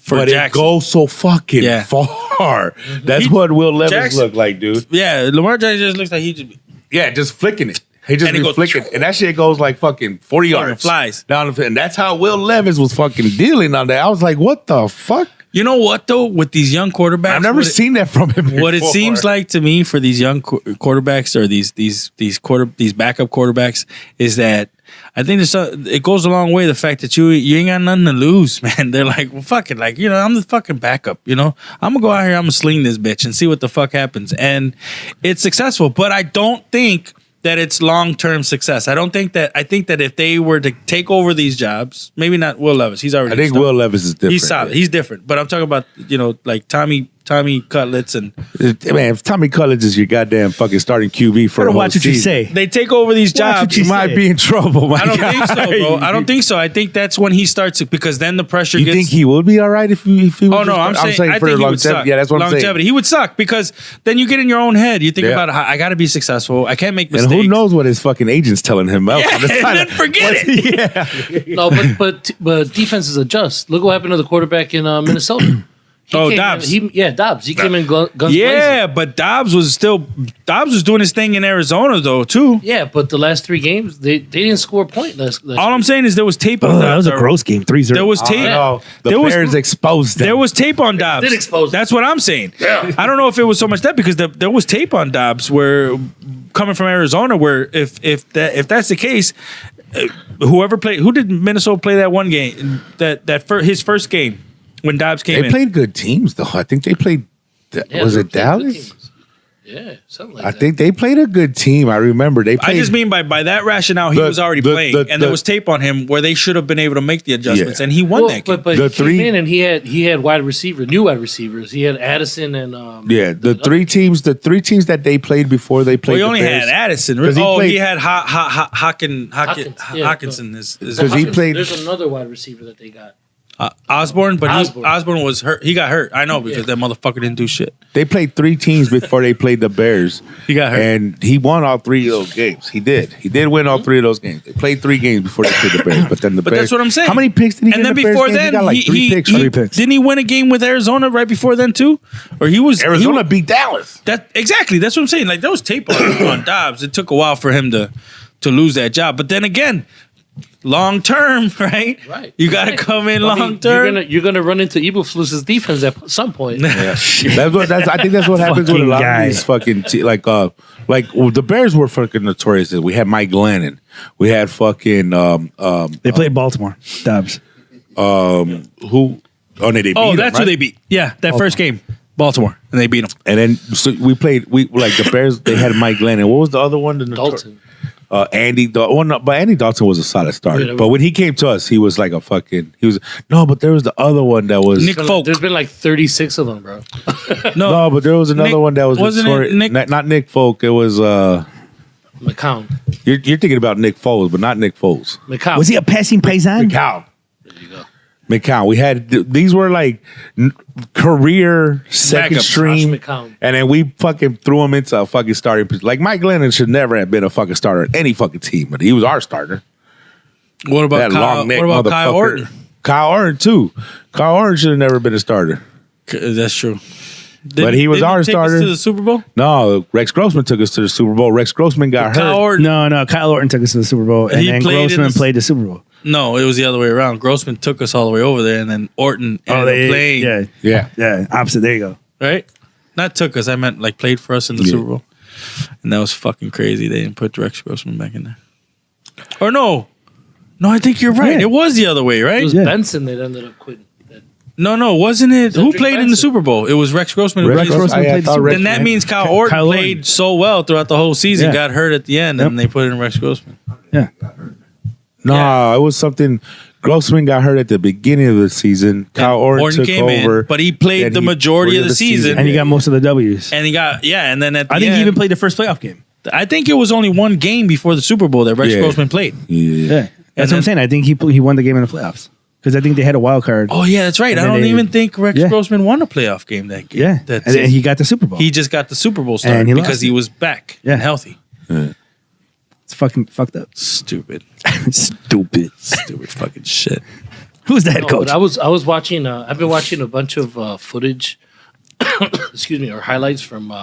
but Jackson. it goes so fucking far. That's what Will Levis Jackson- looked like, dude. Yeah, Lamar Jackson just looks like he just Just flicking it. He just And it be goes, flicking, and that shit goes like fucking 40 yards. flies. Down the field. And that's how Will Levis was fucking dealing on that. I was like, what the fuck? You know what though? With these young quarterbacks, I've never seen that from him before. What it seems like to me for these young quarterbacks or these backup quarterbacks is that I think it goes a long way. The fact that you ain't got nothing to lose, man. They're like, well, fuck it, like I'm the fucking backup. I'm gonna go out here, I'm gonna sling this bitch and see what the fuck happens, and it's successful. But I don't think that it's long-term success. I think that if they were to take over these jobs, maybe not Will Levis. He's already. I think Will Levis is different. He's solid. Yeah. He's different. But I'm talking about like Tommy Cutlets and Man, if Tommy Cullins is your goddamn fucking starting QB for a whole Watch what you season, say. they take over these jobs. you might be in trouble, my I don't guy. think so, bro. I don't think so. I think that's when he starts it because then the pressure You gets. think he would be all right if he was Oh no, I'm saying I for think he would longevity. suck. Yeah, that's what I'm saying. Longevity. He would suck because then you get in your own head. You think about I got to be successful. I can't make mistakes. And who knows what his fucking agent's telling him else? Yeah, and then forget it. No, but defenses adjust. Look what happened to the quarterback in Minnesota. Dobbs. Dobbs. He came in guns Yeah, blazing. but Dobbs was doing his thing in Arizona though too. Yeah, but the last 3 games they didn't score a point. All I'm saying is there was tape on Dobbs. That was a gross game. 3-0. There was tape. No, the There was- Bears exposed them. There was tape on Dobbs. did expose him. That's what I'm saying. Yeah. I don't know if it was so much that because there was tape on Dobbs where coming from Arizona where if that's the case, who did Minnesota play that one game his first game when Dobbs came They in? played good teams, though. I think they played. Was it Dallas? Yeah, something like I that. think they played a good team. I remember they played. I just mean by that rationale, he was already playing, and there was tape on him where they should have been able to make the adjustments, and he won that game. But The he came in and he had new wide receivers. He had Addison and the three teams that they played before they played. Well, he only the Bears, had Addison. He had Hawkinson. Because he played- There's another wide receiver that they got. Osborne, but Osborne. Osborne was hurt. He got hurt. I know because that motherfucker didn't do shit. They played 3 teams before they played the Bears. He got hurt. and he won all 3 of those games. He did win all 3 of those games. They played 3 games before they played the Bears, but then the Bears. That's what I'm saying. How many picks did he get? And then in the Bears before game? then, he got like 3 picks. 3 picks. Didn't he win a game with Arizona right before then too? Or he was Arizona beat Dallas. Exactly. That's what I'm saying. Like there was tape on Dobbs. It took a while for him to lose that job, but then again. Long term, right? Right. You got to come in I mean, long term. You're gonna run into Eberflus's defense at some point. I think that's what happens with a lot of these fucking the Bears were fucking notorious. We had Mike Glennon. We had fucking They played Baltimore. Dobbs. who? Oh, they beat them, That's who right? they beat. Yeah, that first game, Baltimore, and they beat them. And then so we played. We like the Bears. They had Mike Glennon. What was the other one? Dalton. Andy. But Andy Dalton was a solid starter. Yeah, but when he came to us, he was like a fucking. He was but there was the other one that was Nick Folk. There's been like 36 of them, bro. No, but there was another Nick- one that was wasn't it Nick- not Nick Folk. It was McCown. you're thinking about Nick Foles, but not Nick Foles. McCown. Was he a passing paisan? Cow. There you go. McCown. We had these were like career second Backups. stream, Josh McCown. and then we fucking threw him into a fucking starting position. Like Mike Glennon should never have been a fucking starter in any fucking team, but he was our starter. What about Kyle? What about Kyle Orton? Kyle Orton too. Kyle Orton should have never been a starter. That's true. But he was didn't our he take us starter. to the Super Bowl. No, Rex Grossman took us to the Super Bowl. Rex Grossman got Kyle hurt. Orton. No, Kyle Orton took us to the Super Bowl, and He then played in Grossman the- played the Super Bowl. No, it was the other way around. Grossman took us all the way over there, and then Orton ended up playing. Yeah, opposite. There you go. Right? Not took us. I meant like played for us in the Yeah. Super Bowl, and that was fucking crazy. They didn't put Rex Grossman back in there. Or no, I think you're right. Yeah. It was the other way, right? It was Yeah. Benson that ended up quitting. No, wasn't it? Who Cedric played in the Benson. Super Bowl? It was Rex Grossman. who Rex played- Grossman I played the thought Super Rex- Then that means Kyle Orton Kyle Orton. played so well throughout the whole season, Yeah. got hurt at the end, and they put in Rex Grossman. Yeah, No, it was something. Grossman got hurt at the beginning of the season. Kyle Orton took came over, in, but he played and the majority of the season. and he got most of the W's. And he got and then at the I think end, he even played the first playoff game. I think it was only one game before the Super Bowl that Rex Yeah. Grossman played. Yeah. That's what I'm saying. I think he won the game in the playoffs because I think they had a wild card. Oh yeah, that's right. And I then don't they- even think Rex Yeah. Grossman won a playoff game that game. Yeah, That and then season. he got the Super Bowl. He just got the Super Bowl start And he because lost he it. was back Yeah. and healthy. It's fucking fucked up. Stupid Stupid. fucking shit. Who's the head No, coach? but I was watching. I've been watching a bunch of footage, excuse me, or highlights from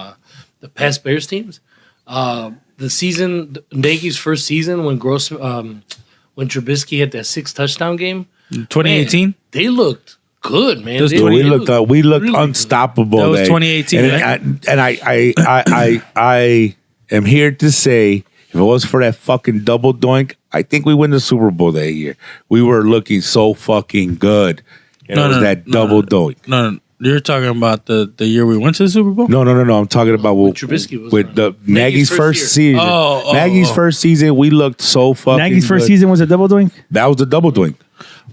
the past Bears teams. The season, Nagy's first season when when Trubisky had that 6 touchdown game, 2018. man, they looked good, man. That was They- Yeah, we they looked really unstoppable. That was 2018, and I am here to say, if it was for that fucking double doink, I think we win the Super Bowl that year. We were looking so fucking good. And it was that double doink. No, you're talking about the year we went to the Super Bowl. No. I'm talking about When Trubisky was with around. the Nagy's Nagy's first first year. season. Nagy's first season, we looked so fucking Nagy's first good. season was a double doink. That was the double doink.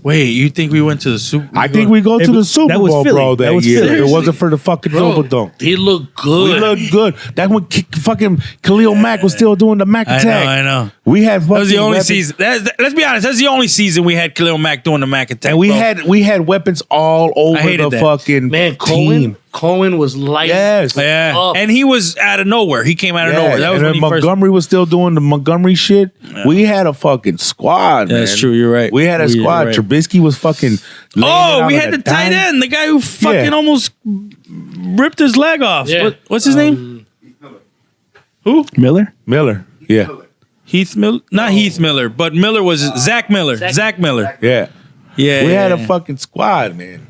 Wait, you think we went to the Super? I think we go to the Super that was Bowl, Philly. bro, That that was year. Philly. It wasn't for the fucking double dunk. They look We good. looked good. That's when fucking Khalil Mack was still doing the Mack attack. I know. We had fucking That was the only weapons, season. Let's be honest. That's the only season we had Khalil Mack doing the Mac attack. and we bro. had weapons all over hated the that. fucking Man, team. Cohen was light. Yes. Yeah, up. and he was out of nowhere. He came out of Yeah, nowhere. That was and when then he first. Montgomery was still doing the Montgomery shit. We had a fucking squad, man. That's true. You're right. We had a You're squad. right. Trubisky was fucking. laying it Oh, out we on had a the tight dime. end, the guy who fucking Yeah. almost ripped his leg off. Yeah. What's his name? Who? Miller. Miller. Yeah, Heath Miller? Not Heath Miller, but Miller was Zach Miller. Zach Miller. yeah. Yeah, We had a yeah. fucking squad, man.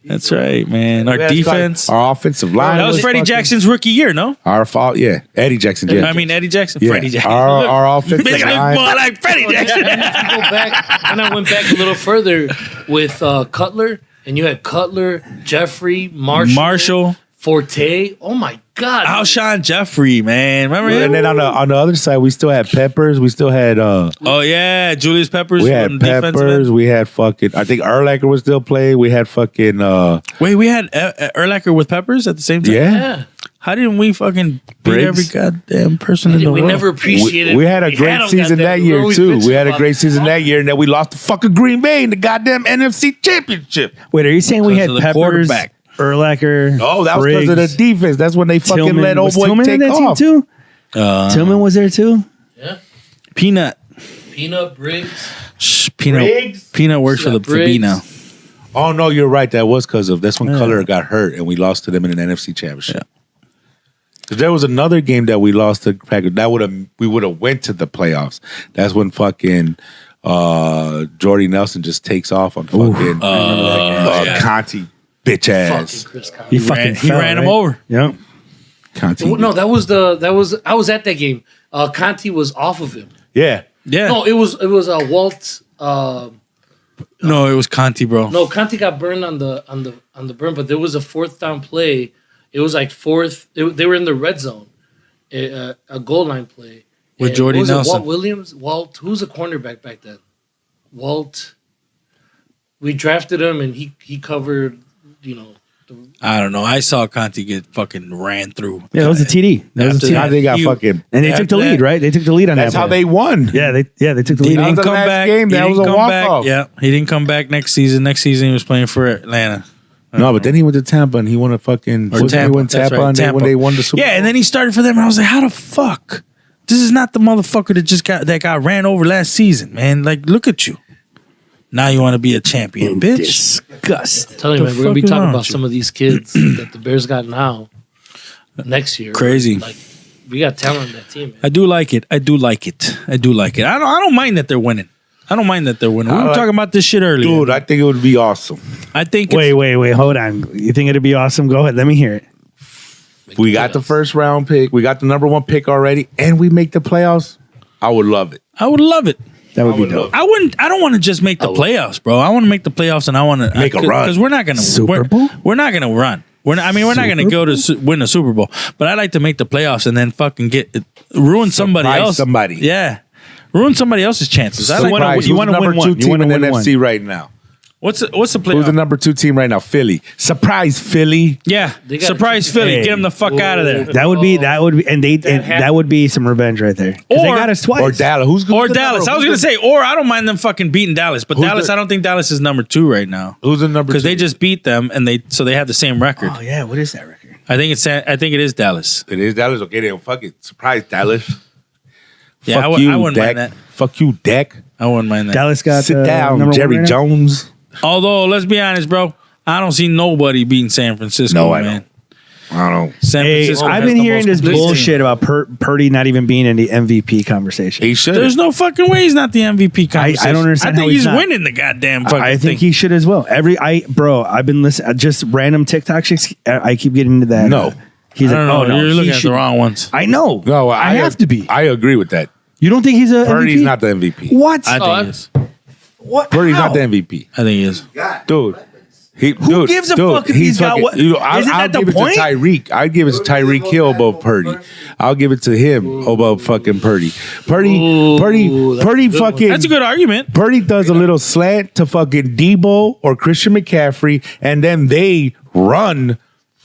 That's right, man. Our We had a squad. defense. our offensive line. That was Freddie fucking- Jackson's rookie year, no? Our fault, yeah. Eddie Jackson, yeah. I mean Eddie Jackson. yeah. Freddie Jackson. Our offensive Make it look line. more like Freddie Jackson. And if you go back, and I went back a little further with Cutler, and you had Cutler, Jeffrey, Marshall, Forte. Oh my God! Alshon Jeffrey, man. Remember him? And then on the other side, we still had Peppers. We still had Oh yeah, Julius Peppers. we had from defensive Peppers. end. We had fucking. I think Urlacher was still playing. We had fucking. Wait, we had Urlacher with Peppers at the same time. Yeah. How didn't we fucking beat Briggs? every goddamn person in the we world? never appreciated. We had a had great them, season goddamn. that We were year always too. bitching We had a about great it. season that year, and then we lost to fucking Green Bay in the goddamn NFC Championship. Wait, are you saying we Because had of the Peppers, quarterback. Urlacher? Oh, that was because of the Briggs, defense. That's when they fucking Tillman? let old Was boy Tillman take in that off. team too? Tillman was there too. Yeah, Peanut. Peanut Briggs. Peanut. Briggs? Peanut works for the for B Briggs. now. Oh no, you're right. That was because of that's when Color got hurt and we lost to them in an NFC Championship. 'Cause there was another game that we lost to Packers. We would have went to the playoffs. That's when fucking Jordy Nelson just takes off on fucking Conti bitch ass. Fucking Chris Conley. He fucking He fell, ran him right? over. Yep. Conti. No, I was at that game. Conti was off of him. Yeah. Yeah. No, it was Walt. No, it was Conti, bro. No, Conti got burned on the burn, but there was a 4th down play. It was like they were in the red zone, a goal line play With And Jordy what was it, Nelson. Walt Williams. Who's a cornerback back then? Walt. We drafted him, and he covered. I don't know. I saw Conti get fucking ran through. Yeah, that was a TD. That was a After TD. How they got You- fucking. And they took the After lead, that- right? They took the lead on That's that. how play. they won. Yeah, they took the He lead. That was didn't the come last back. game. He That didn't was a come back. walk-off. Yeah, he didn't come back next season. Next season he was playing for Atlanta. No, but then he went to Tampa and he won a fucking. Or wasn't he Tampa. won That's Tampa right, and Tampa. when they won the Super Yeah, and then he started for them, and I was like, "How the fuck? This is not the motherfucker that got ran over last season, man. Like, look at you. Now you want to be a champion, bitch. Disgust. I'm telling you, The man, we're gonna be fuck is talking wrong about with you? some of these kids that the Bears got now next year. Crazy. Like we got talent on that team, man. I do like it. I do like it. I don't mind that they're winning. We were talking about this shit earlier. Dude, I think it would be awesome. I think Wait, hold on. You think it'd be awesome? Go ahead. Let me hear it. We got the first round pick. We got the number 1 pick already, and we make the playoffs. I would love it. I would love it. That would be would dope. I don't want to just make the playoffs, bro. I want to make the playoffs, and I want to Make a run. because we're not gonna Super Bowl? We're not gonna run. We're not gonna go to win a Super Bowl. But I like to make the playoffs and then fucking ruin somebody Surprise else. somebody. Yeah, ruin somebody else's chances. I like Surprise. you Who's wanna the number win 2 one. You team wanna in win NFC right now? what's the playoff? Who's the number 2 team right now? Philly. Surprise, Philly. Yeah, They got surprise a- Philly. Hey. Get them the fuck out of there. That would be, and that would be some revenge right there. 'Cause they Or- got us twice. Or Dallas. Who's Or the Dallas. number- I was gonna say, or I don't mind them fucking beating Dallas, but Who's Dallas, the- I don't think Dallas is number 2 right now Who's the number 2? because they just beat them and they have the same record. Oh yeah, what is that record? I think it is Dallas. It is Dallas. Okay, then fuck it. Surprise, Dallas. Yeah, Fuck I you, wouldn't Dak. mind that. Fuck you, Dak. I wouldn't mind that. Dallas got Sit number down, 1 Jerry right now? Jones. Although, let's be honest, bro. I don't see nobody beating San Francisco, No, I man. I don't know. San Hey, Francisco I've has been the hearing most this complete team. bullshit about Purdy not even being in the MVP conversation. He should. There's no fucking way he's not the MVP conversation. I don't understand I think how he's he's not. winning the goddamn fucking I thing. think he should as well. I've been listening just random TikTok shit. I keep getting into that. No. He's I like, don't know. oh no, You're he looking at should- the wrong ones. I know. No, I have to be. I agree with that. You don't think he's a Purdy's MVP? not the MVP. What? I think I- he is. What? Purdy's How? not the MVP. I think he is. Dude. Who gives a fuck if he's got what- Isn't I'll that the give point? it to Tyreek. I'd give it to Tyreek Hill above Purdy. I'll give it to him above fucking Purdy. Purdy fucking. That's a good argument. Purdy does a little slant to fucking Debo or Christian McCaffrey, and then they run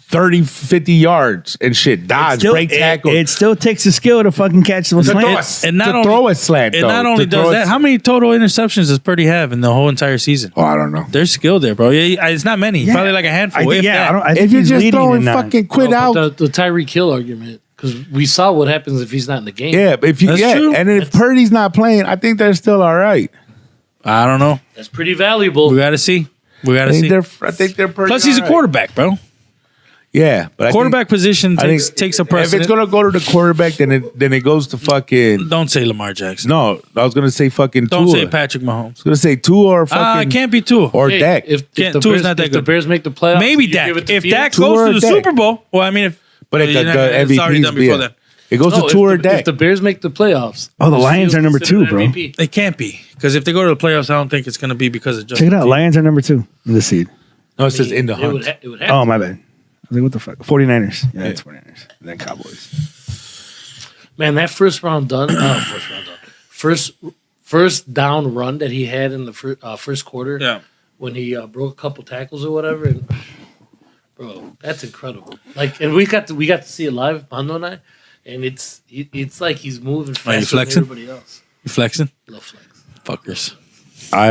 30, 50 yards and shit. Dodge, break tackle. It still takes a skill to fucking catch the to throw a, slant. And not to only- throw a slant. And though. not only To throw does a- that, how many total interceptions does Purdy have in the whole entire season? Oh, I don't know. There's skill there, bro. Yeah, it's not many. Yeah. Probably like a handful. I think, if yeah, that. I don't. I think If you're he's just leading throwing in that. fucking quit No, out. but the Tyreek Hill argument, because we saw what happens if he's not in the game. Yeah, but if you That's yeah, true. and then if Purdy's not playing, I think they're still all right. I don't know. That's pretty valuable. We got to see. I think they're pretty. Plus, he's a all right. quarterback, bro. Yeah, but Quarterback position I takes think takes a if precedent. it's gonna go to the quarterback, then it goes to fucking. Don't say Lamar Jackson. No, I was gonna say fucking. Don't Tua. say Patrick Mahomes. I was gonna say Tua or fucking It can't be Tua. or Hey, Dak. If Can't- the Tua's Bears, not that if the good. Bears make the playoffs, Maybe you Dak. give it to If Fields? Dak Tua goes or to the Dak. Super Bowl, well, I mean, if but if you're the not gonna- it's already MVP done before then. it goes No, to Tua or if Dak. the Bears make the playoffs, Oh, the is Lions Fields are number considered 2, bro. MVP? It can't be because if they go to the playoffs, I don't think it's going to be because of just. Check it out. Lions are number 2 in the seed. No, it says in the It would, hunt. it would have Oh, to. my bad. I was like, what the fuck? 49ers. Yeah, it's 49ers. And then Cowboys. Man, that first down run that he had in the first quarter, Yeah. when he broke a couple tackles or whatever, and bro, that's incredible. Like, and we got to see it live, Pando and I, and it's like he's moving Are you faster than flexing? everybody else. You flexing? Love flex. Fuckers. I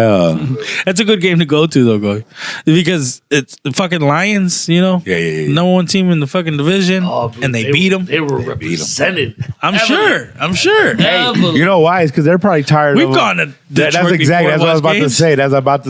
That's a good game to go to, though, Goy. Because it's the fucking Lions, you know? Yeah. Number one team in the fucking division. Oh, bro, and they beat them. They were represented. I'm Heavily. sure. Heavily. you know why? It's because they're probably tired. We've of gone to Detroit That's exactly. before That's what I was and about watched to games. say.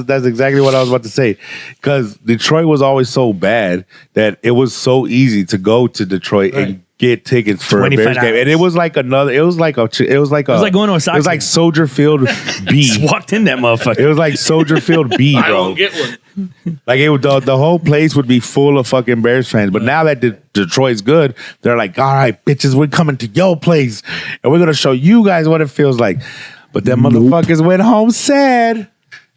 That's exactly what I was about to say. Because Detroit was always so bad that it was so easy to go to Detroit and get tickets for a Bears game, and it was like another. It was like going to a soccer. It was like Soldier Field B. Just walked in that motherfucker. It was like Soldier Field B, I bro. don't get one. Like it would, the whole place would be full of fucking Bears fans. But now that Detroit's good, they're like, all right, bitches, we're coming to your place and we're gonna show you guys what it feels like. But them motherfuckers went home sad.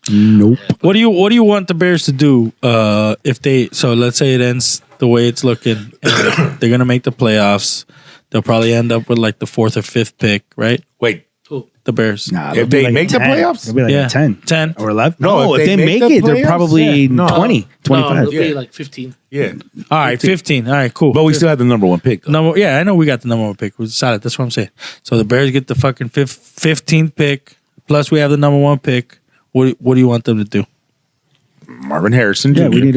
Nope. What do you want the Bears to do if they? So let's say it ends the way it's looking, and they're gonna make the playoffs. They'll probably end up with like the 4th or 5th pick, right? Wait, Who? The Bears. Nah, If they'll be they like make the 10. playoffs? They'll be like Yeah. 10. 10. Or 11. No, No, if they make the it, they're playoffs, probably yeah. No. 20, 25. No, it'll be Yeah. like 15. Yeah. All right, 15. All right, cool. But we still have the number one pick. Though. Yeah, I know we got the number one pick. We decided. That's what I'm saying. So the Bears get the fucking 15th pick. Plus, we have the number one pick. What do you want them to do? Marvin Harrison Jr. Yeah, we need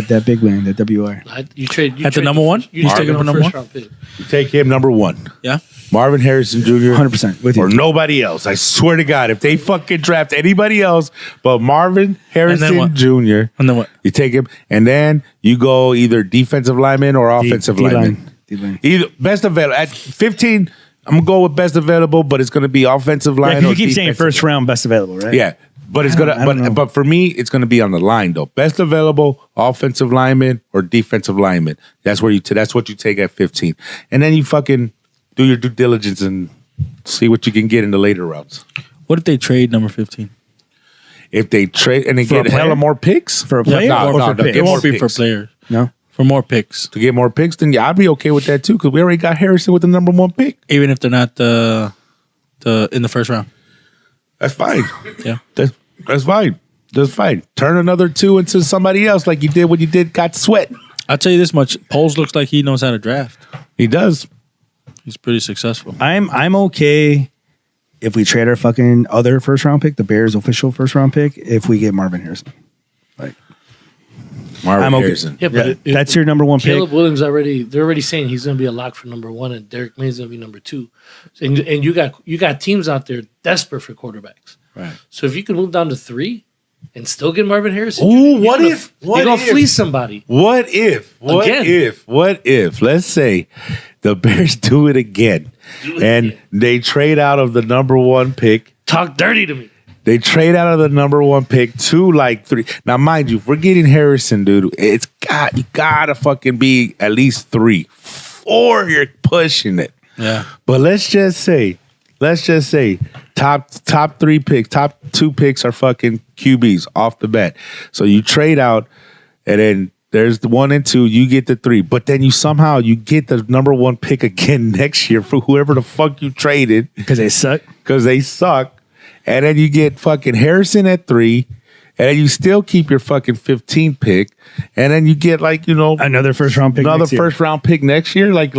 that big man, that WR. You trade At the number one? You He's trade taking him the a number first one? round pick. You take him number one. Yeah. Marvin Harrison Jr. 100% with you. Or nobody else. I swear to God, if they fucking draft anybody else but Marvin Harrison what? Jr., And then what? you take him, and then you go either defensive lineman or offensive lineman. D-line. Either best available at 15. I'm gonna go with best available, but it's gonna be offensive line. Yeah, 'cause or you keep saying defensive. first round best available, right? Yeah, but it's I don't know. but for me, it's gonna be on the line though. Best available offensive lineman or defensive lineman. That's where that's what you take at 15, and then you fucking do your due diligence and see what you can get in the later rounds. What if they trade number 15? If they trade and they For a get hella player? more picks For a player no, or no, for no, picks? get It more won't be for picks. players. No? For more picks. To get more picks, then yeah, I'd be okay with that too because we already got Harrison with the number one pick. Even if they're not the in the first round. That's fine. Yeah. That's fine. That's fine. Turn another two into somebody else like you did when you got Sweat. I'll tell you this much. Poles looks like he knows how to draft. He does. He's pretty successful. I'm okay if we trade our fucking other first round pick, the Bears official first round pick, if we get Marvin Harrison. Like Marvin I'm okay. Harrison. Yeah, but that's your number one Caleb pick. Williams they're already saying he's going to be a lock for number one, and Derek May's going to be number two. And you got teams out there desperate for quarterbacks. Right. So if you can move down to 3 and still get Marvin Harrison, Ooh, what if? You're going to fleece somebody. What if? What if? Let's say the Bears do it again and they trade out of the number one pick. Talk dirty to me. They trade out of the number one pick to like 3. Now, mind you, if we're getting Harrison, dude, you gotta fucking be at least 3, 4. You're pushing it. Yeah. But let's just say, top 3 picks, top 2 picks are fucking QBs off the bat. So you trade out, and then there's the 1 and 2. You get the 3, but then you get the number 1 pick again next year for whoever the fuck you traded Because they suck. because they suck. And then you get fucking Harrison at 3, and then you still keep your fucking 15 pick, and then you get Another first round pick. another next year. first round pick next year. Like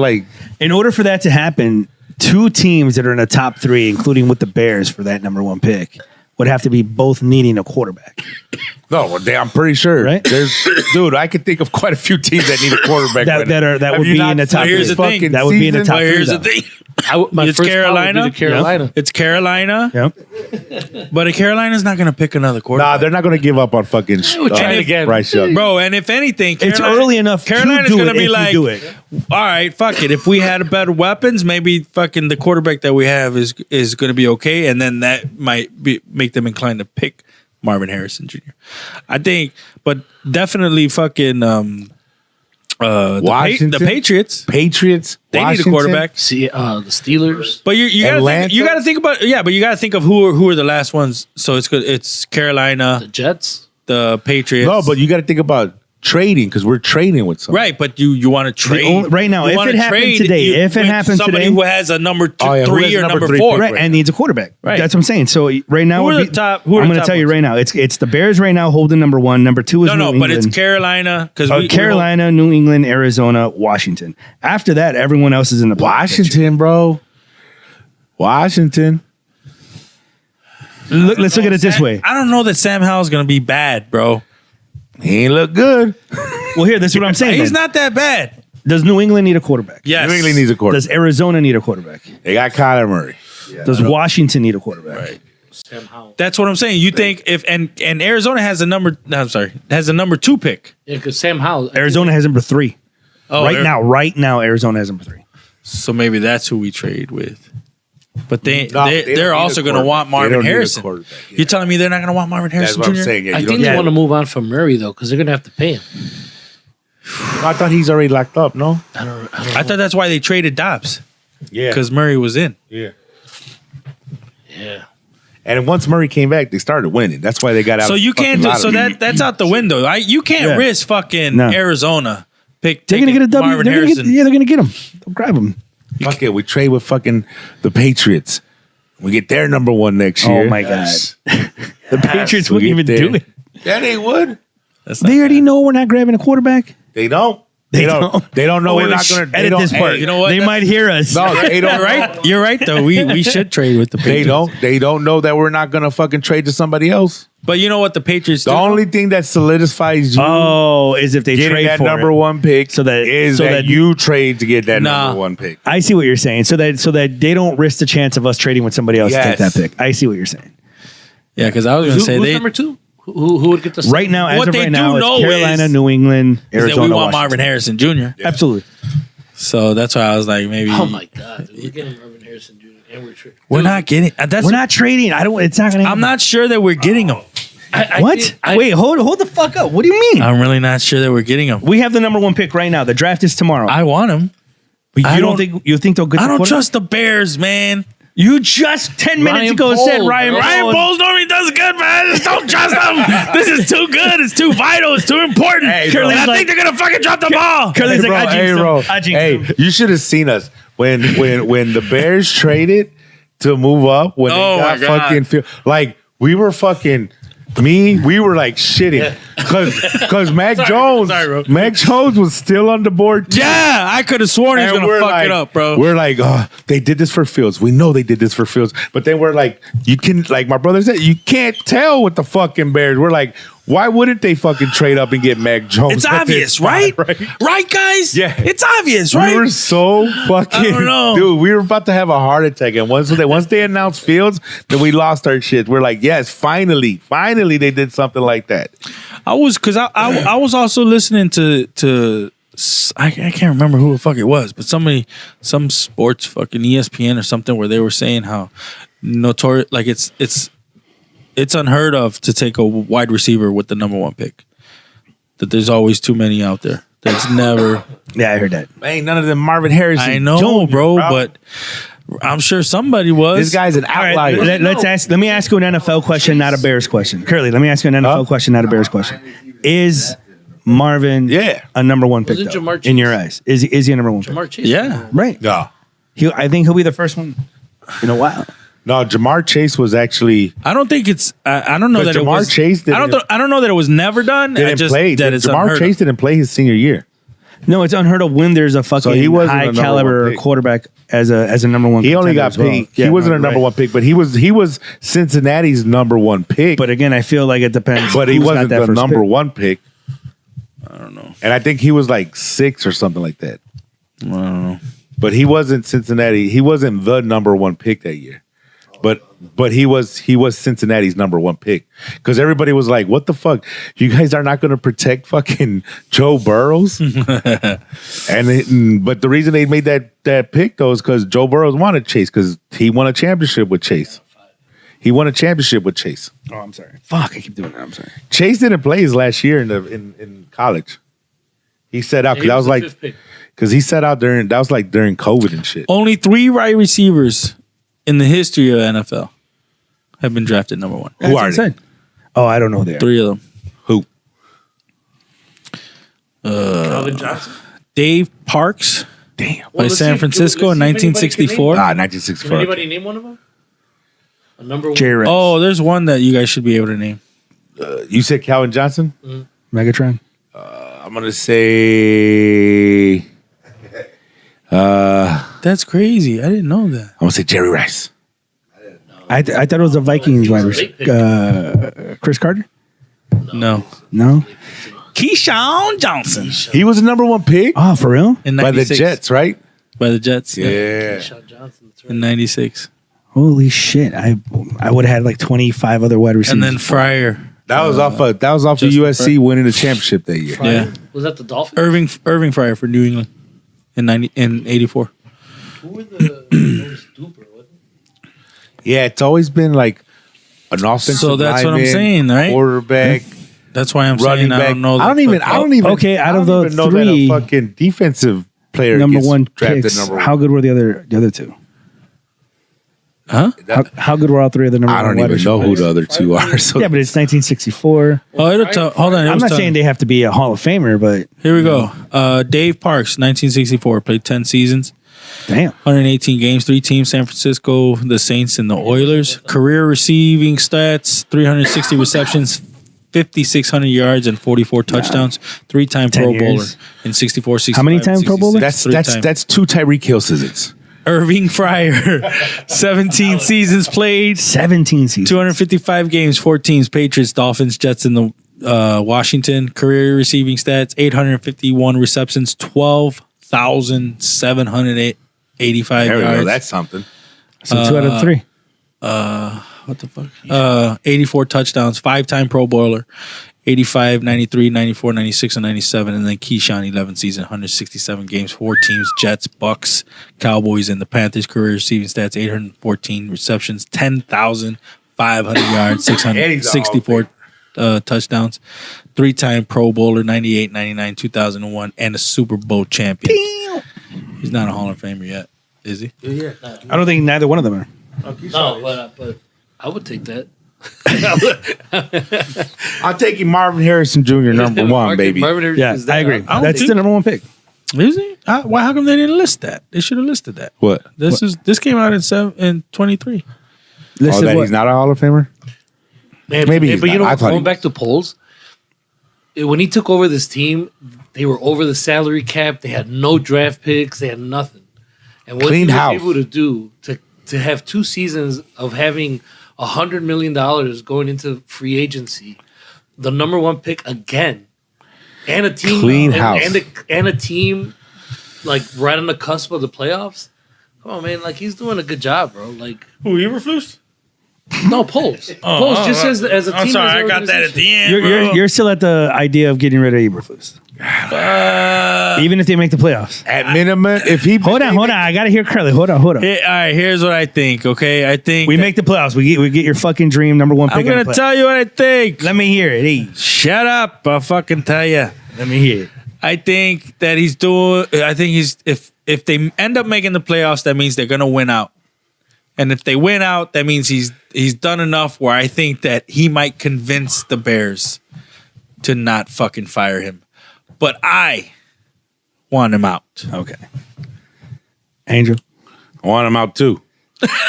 In order for that to happen, 2 teams that are in the top 3, including with the Bears for that number 1 pick, would have to be both needing a quarterback. no, I'm pretty sure. Right? Dude, I could think of quite a few teams that need a quarterback that would be in the top 3. Here's the thing. That would be in the top 3. Here's the though. thing. My It's first call would be Carolina? to Carolina. It's Carolina, Yep. but Carolina's not going to pick another Nah, quarterback. they're not going to give up on fucking try it again. Bryce Young. Bro, and if anything, It's early enough Carolina's to do gonna it be if like, you do it. all right, fuck it. If we had better weapons, maybe fucking the quarterback that we have is going to be okay, and then that might make them inclined to pick Marvin Harrison Jr. I think, but definitely fucking Washington? the Patriots. Patriots. They need a Washington. quarterback. See, the Steelers. But you Atlanta? got to think about but you got to think of who are the last ones. So it's good. It's The Carolina, Jets. the Patriots. No, but you got to think about trading because we're trading with somebody. right. But you want to trade right now, You if wanna it happened trade today, with somebody today- who has a number 2, Oh, yeah, who 3 has or number number 3 4. pick, Right, and needs a quarterback. Right. That's what I'm saying. So right now, Who would are be- the top- who are I'm the going to top tell you ones? right now. It's the Bears right now holding number 1. Number 2 is No, New but it's England. Carolina because Carolina, New England, Arizona, Washington. After that, everyone else is in the playoff picture. Washington, bro. Washington. Let's look at it this way. I don't know that Sam Howell's going to be bad, bro. He ain't look good. Well, here, this is what I'm saying. He's then. not that bad. Does New England need a quarterback? Yes. New England needs a quarterback. Does Arizona need a quarterback? They got Kyler Murray. Does Washington need a quarterback? Right. Sam Howell. That's what I'm saying. You think if and Arizona has a number. No, I'm sorry, has a number 2 pick. Yeah, because Sam Howell. Arizona has number 3. Oh, Right now, Arizona has number 3. So maybe that's who we trade with. But No, they they're don't also need a going to want quarterback. They Marvin don't need a Harrison. quarterback, yeah. You're telling me they're not going to want Marvin That's Harrison what I'm Jr.? saying. Yeah, I you think don't they need want to move on from Murray though, because they're gonna have to pay him. I thought he's already locked up, no? I don't I thought that's why they traded Dobbs Yeah. because Murray was in. Yeah. Yeah. And once Murray came back, they started winning. That's why they got out. So of the you can't fucking do so lottery. that's out the window. You can't Yeah. risk fucking No. Arizona pick. They're gonna get a W. Marvin They're Harrison. gonna get him. They'll grab him. Fuck it. We trade with fucking the Patriots. We get their number one next year. Oh my god, the Patriots wouldn't even do it. Yeah, they would. They already know we're not grabbing a quarterback. They don't. They don't know we're not going to edit this part. You know what? They might hear us. No, they don't. You're right. You're right though. We should trade with the They Patriots. don't know that we're not going to fucking trade to somebody else. But you know what the Patriots The do? only thing that solidifies you Is if they getting trade that for number it. one pick So that- is so that that- you trade to get that Nah. number one pick. I see what you're saying. So that they don't risk the chance of us trading with somebody else to take Yes. that pick. I see what you're saying. Yeah, because I was going to say Who's they number 2? Who would get the Right now, as What of they right do know, know it's Carolina, is- New England, is that Arizona, we want Washington. Marvin Harrison Jr. Absolutely. So that's why I was like, maybe Oh my god, dude, we're getting Marvin Harrison Jr. and we're not getting. That's We're not trading. I don't. It's not going to. I'm not sure that we're getting him. What? Wait, hold the fuck up. What do you mean? I'm really not sure that we're getting him. We have the number one pick right now. The draft is tomorrow. I want him. But I you don't- don't think you think they'll get? I the don't quarterback? trust the Bears, man. You just 10 minutes Ryan ago said Poles, Ryan bro. Poles. Bowles normally does good, man. I just don't trust him. This is too good. It's too vital. It's too important. Hey, Curly, bro. I think they're gonna fucking drop the ball. Curly's like, I jinxed him. bro. I jinxed Hey, him. you should have seen us when the Bears traded to move up when Oh, they my got God. fucking like we were fucking we were like shitting because Mac Jones Mac Jones was still on the board too. Yeah, I could have sworn he was And gonna we're fuck like- it up, bro. We're like, oh, they did this for Fields. We know they did this for Fields. But then we're like, you can, like my brother said, you can't tell with the fucking Bears. We're like, why wouldn't they fucking trade up and get Mac Jones? It's at this obvious, spot, right? Right, guys? Yeah. It's obvious, right? We were so fucking, I don't know. dude. We were about to have a heart attack, and once they announced Fields, then we lost our shit. We're like, yes, finally, they did something like that. I was because I was also listening to I can't remember who the fuck it was, but some sports fucking ESPN or something where they were saying how notorious like it's unheard of to take a wide receiver with the number one pick. That there's always too many out there. That's never. Yeah, I heard that. Ain't none of them Marvin Harrison. I know, Jr., bro, but I'm sure somebody was. this guy's an All right, outlier. let me ask you an NFL question, not a Bears question. Curly, let me ask you an NFL question, not a Bears question. Is Marvin a number one pick Wasn't though, Jamar in your Chase? eyes? Is he a number one pick? Jamar Chase. Yeah. Right. No, I think he'll be the first one in a while. no. Jamar Chase was actually I don't think it's. I don't know But that it Jamar was. Chase didn't- I don't know that it was never done. I didn't just play. that it's Jamar unheard Chase of. didn't play his senior year. No, it's unheard of when there's a fucking he wasn't a high number caliber one pick. quarterback as a number one. He only contender got as well. paid. Yeah, he wasn't no, a number right. one pick, but he was Cincinnati's number one pick. But again, I feel like it depends. But he who's got wasn't that the first number pick. one pick. I don't know. And I think he was like 6 or something like that. I don't know. But he wasn't Cincinnati. He wasn't the number one pick that year. But he was Cincinnati's number one pick. Because everybody was like, what the fuck? You guys are not going to protect fucking Joe Burrows? But the reason they made that pick, though, is because Joe Burrows wanted Chase because he won a championship with Chase. He won a championship with Chase. Oh, I'm sorry. Fuck, I keep doing that. I'm sorry. Chase didn't play his last year in college. He set out He because I was the like, fifth pick. because he set out during COVID and shit. Only 3 wide receivers in the history of NFL have been drafted number one. Who are they? Oh, I don't know there. 3 of them. Who? Calvin Johnson. Dave Parks Damn. by let's San see- Francisco in let's see if anybody can 1964. name 1964. Can anybody name one of them? A number one. Jerry Rice. Oh, there's one that you guys should be able to name. You said Calvin Johnson? Megatron. I'm gonna say That's crazy. I didn't know that. I'm gonna say Jerry Rice. I thought it was a Vikings wide Late receiver. pick. Chris Carter. No. No. Keyshawn Johnson He was the number one pick Oh, for real? in by the 96. Jets, right? By the Jets. Yeah. Sean Johnson. That's right. In 96. Holy shit! I would have had like 25 other wide receivers. And then Fryer. That was off of Justin USC winning the championship that year. Yeah. Was that the Dolphins? Irving Fryer for New England in 84. Who were the most duper? Wasn't it? Yeah, it's always been like an offensive So that's what I'm lineman, saying, right? Quarterback, That's why I'm running saying back. I don't know. I don't even. Okay, out I of don't the even know three, that a fucking defensive player number gets one drafted picks. number one. How good were the other two? Huh? How good were all three of the number I one don't wide even know receivers? who the other two are. So Yeah, but it's 1964. Oh, hold on. I'm not saying they have to be a Hall of Famer, but Here we go. Dave Parks, 1964, played 10 seasons. Damn. 118 games, 3 teams, San Francisco, the Saints, and the Oilers. Career receiving stats, 360 receptions, 5,600 yards, and 44 touchdowns. 3-time 10 Pro years. Bowler in 64, 65, How many time Pro Bowler? That's 3-time. 2 Tyreek Hill seasons. Irving Fryer, 17 seasons played, 17 seasons. 255 games, 4 teams, Patriots, Dolphins, Jets, and the Washington. Career receiving stats, 851 receptions, 12,785 There we yards. go. That's something. So 2 out of 3. What the fuck? 84 touchdowns, 5-time Pro Bowler, 85, 93, 94, 96, and 97. And then Keyshawn, 11 season, 167 games, 4 teams, Jets, Bucks, Cowboys, and the Panthers. Career receiving stats, 814 receptions, 10,500 yards, 664 touchdowns. 3-time Pro Bowler, 98, 99, 2001, and a Super Bowl champion. He's not a Hall of Famer yet, is he? I don't think neither one of them are. No, but I would take that. I'm taking Marvin Harrison Jr. number 1, baby. Yeah, I agree. don't That's think- the number 1 pick. Is he? Why? How come they didn't list that? They should have listed that. What? This came out in 23. Oh, Listen, that what? he's not a Hall of Famer? Man, Maybe he's but you not. I know, thought he going back was. to polls, when he took over this team, they were over the salary cap. They had no draft picks. They had nothing. And what Clean he was house. able to do to have 2 seasons of having $100 million going into free agency, the number 1 pick again, and a team Clean house. and a team like right on the cusp of the playoffs. Come on, man! Like he's doing a good job, bro. Like Who, Eberflus? no polls, polls just as a team. I'm sorry, as an I got that at organization. the end. You're still at the idea of getting rid of Eberflus. Even if they make the playoffs. At minimum, if he... Hold on. I got to hear Curly. Hold on. All right, here's what I think. Okay, I think We make the playoffs. We get your fucking dream number 1 pick. I'm in the gonna play- tell you what I think. Let me hear it. Hey, Shut up! I'll fucking tell you. let me hear it. I think that he's doing. I think he's if they end up making the playoffs, that means they're gonna win out. And if they win out, that means he's done enough where I think that he might convince the Bears to not fucking fire him. But I want him out. Okay. Angel, I want him out, too.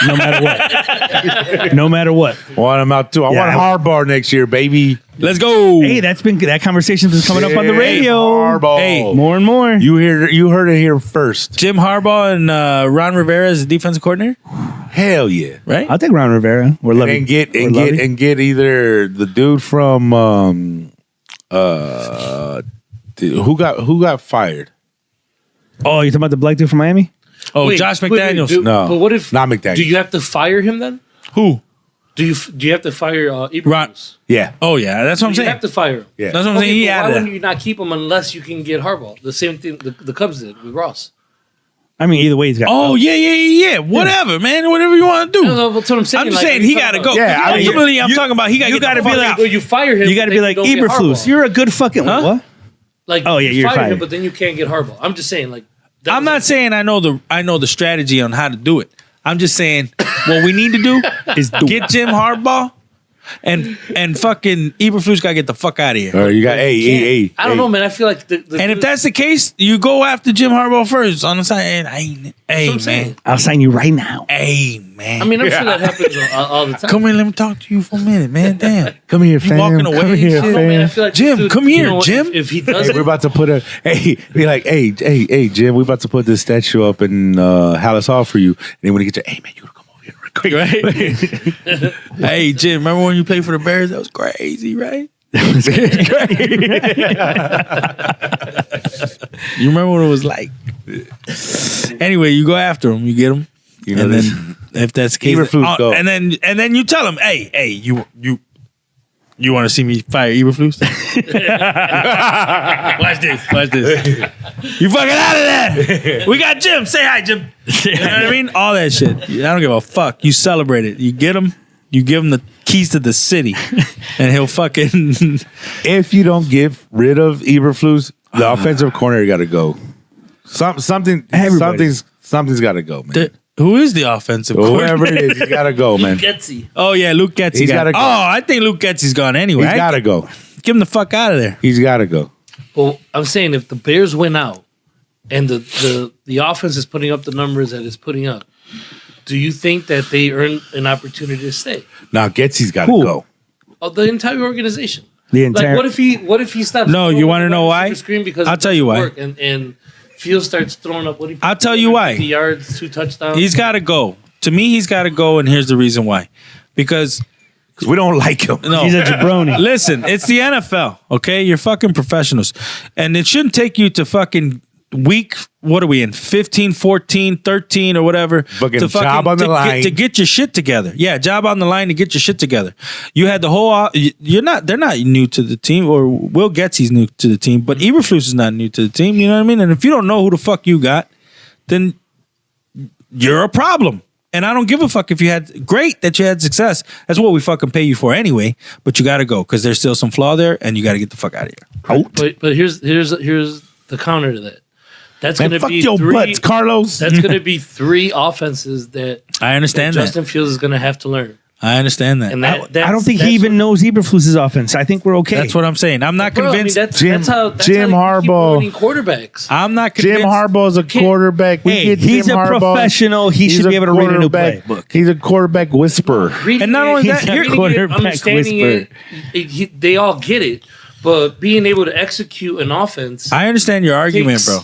no matter what. No matter what. I want him out, too. I Yeah, want Harbaugh next year, baby. Let's go. Hey, that conversation's been coming up on the radio. Harbaugh. Hey. More and more. You heard it here first. Jim Harbaugh and Ron Rivera as the defensive coordinator, Hell yeah. right? I'll take Ron Rivera. We're loving. And get either the dude from who got fired? Oh, you talking about the black dude from Miami? Oh, Wait, Josh wait, wait, McDaniels. do- No, but what if not McDaniels. Do you have to fire him then? Who? Do you have to fire Eberflus? Ron- Yeah. Oh yeah, that's what I'm You saying. have to fire him. Yeah. That's what I'm saying. He but why added wouldn't that. you not keep him unless you can get Harbaugh? The same thing the Cubs did with Ross. I mean, either way, he's got. Oh yeah. Whatever, man. Whatever you want to do. No, that's what I'm saying. I'm just Like, saying are you he talking got to about- go. Yeah, I mean, Ultimately, I'm talking about he got to you get gotta the be fuck like- out. Well, you fire him. You got to but be then like you don't get Eberflus. Harbaugh. You're a good fucking. Huh? What? Like, Oh, yeah, you you're fire fired. him, but then you can't get Harbaugh. I'm just saying, like, that I'm was- not saying I know the strategy on how to do it. I'm just saying what we need to do is get Jim Harbaugh and fucking Eberflus got to get the fuck out of here. You got hey. I don't know, man. I feel like the And if that's the case, you go after Jim Harbaugh first on the side. And hey, I'm man. saying. I'll sign you right now. Hey, man. I mean, I'm sure that happens all the time. come here, let me talk to you for a minute, man. Damn. Come here, You fam. walking away Come and here, shit? I don't know, man. I fam. feel like Jim, this dude, come here, you know, Jim. If he Hey, doesn't, we're about to put be like, hey, Jim, we're about to put this statue up in Hallis Hall for you. And then when you get to, hey, man, you gotta come over here real quick. Right? Hey, Jim, remember when you played for the Bears? That was crazy, right? You remember what it was like? Anyway, you go after him, you get him, You know and this. then if that's the case, Eberflus go. and then you tell him, hey, you want to see me fire Eberflus? Watch this. You fucking out of there. We got Jim. Say hi, Jim. You know what I mean? All that shit. I don't give a fuck. You celebrate it. You get him. You give him the keys to the city, and he'll fucking. If you don't get rid of Eberflus, the offensive corner got to go. Something's got to go, man. Who is the offensive Whoever coordinator? it is, he's got to go, man. Getsy. Oh yeah, Luke Getzey. He's gotta go. Oh, I think Luke Getzey's gone anyway. He's got to go. Give him the fuck out of there. He's got to go. Well, I'm saying if the Bears win out and the offense is putting up the numbers that it's putting up, do you think that they earn an opportunity to stay? Now Getsy's got to Who? go. The entire organization. The entire. Like, what if he stops? No, you wanna know why? Screen because I'll it tell you doesn't why. work, and Fields starts throwing up. What if I'll tell you why. 50 yards, 2 touchdowns. He's got to go. To me, he's got to go, and here's the reason why. Because We don't like him. no, He's a jabroni. listen, it's the NFL. Okay, you're fucking professionals, and it shouldn't take you to fucking week. What are we in? 15, 14, 13, or whatever. Fucking to job on the line. to get your shit together. Yeah, job on the line to get your shit together. You had the whole. You're not. They're not new to the team. Or Will Getsy's new to the team, but Eberflus is not new to the team. You know what I mean? And if you don't know who the fuck you got, then you're a problem. And I don't give a fuck if you had great that you had success. That's what we fucking pay you for anyway. But you got to go because there's still some flaw there, and you got to get the fuck out of here. But here's the counter to that. That's Man, going to fuck be your three. butts, Carlos. That's going to be 3 offenses that I understand that. Justin Fields is going to have to learn. I understand that. And I don't think that's he even knows Eberflus's offense. I think we're okay. That's what I'm saying. I'm not Bro, I mean, convinced. that's how Jim how you keep Harbaugh. ruining quarterbacks. I'm not Jim convinced. Harbaugh's a quarterback. We Hey, get he's Jim a Harbaugh. professional. He He's should be able to read a new quarterback. playbook. He's a quarterback whisperer. And not only that, He's a you're- quarterback understanding it, they all get it, but being able to execute an offense, I understand your argument, takes- bro.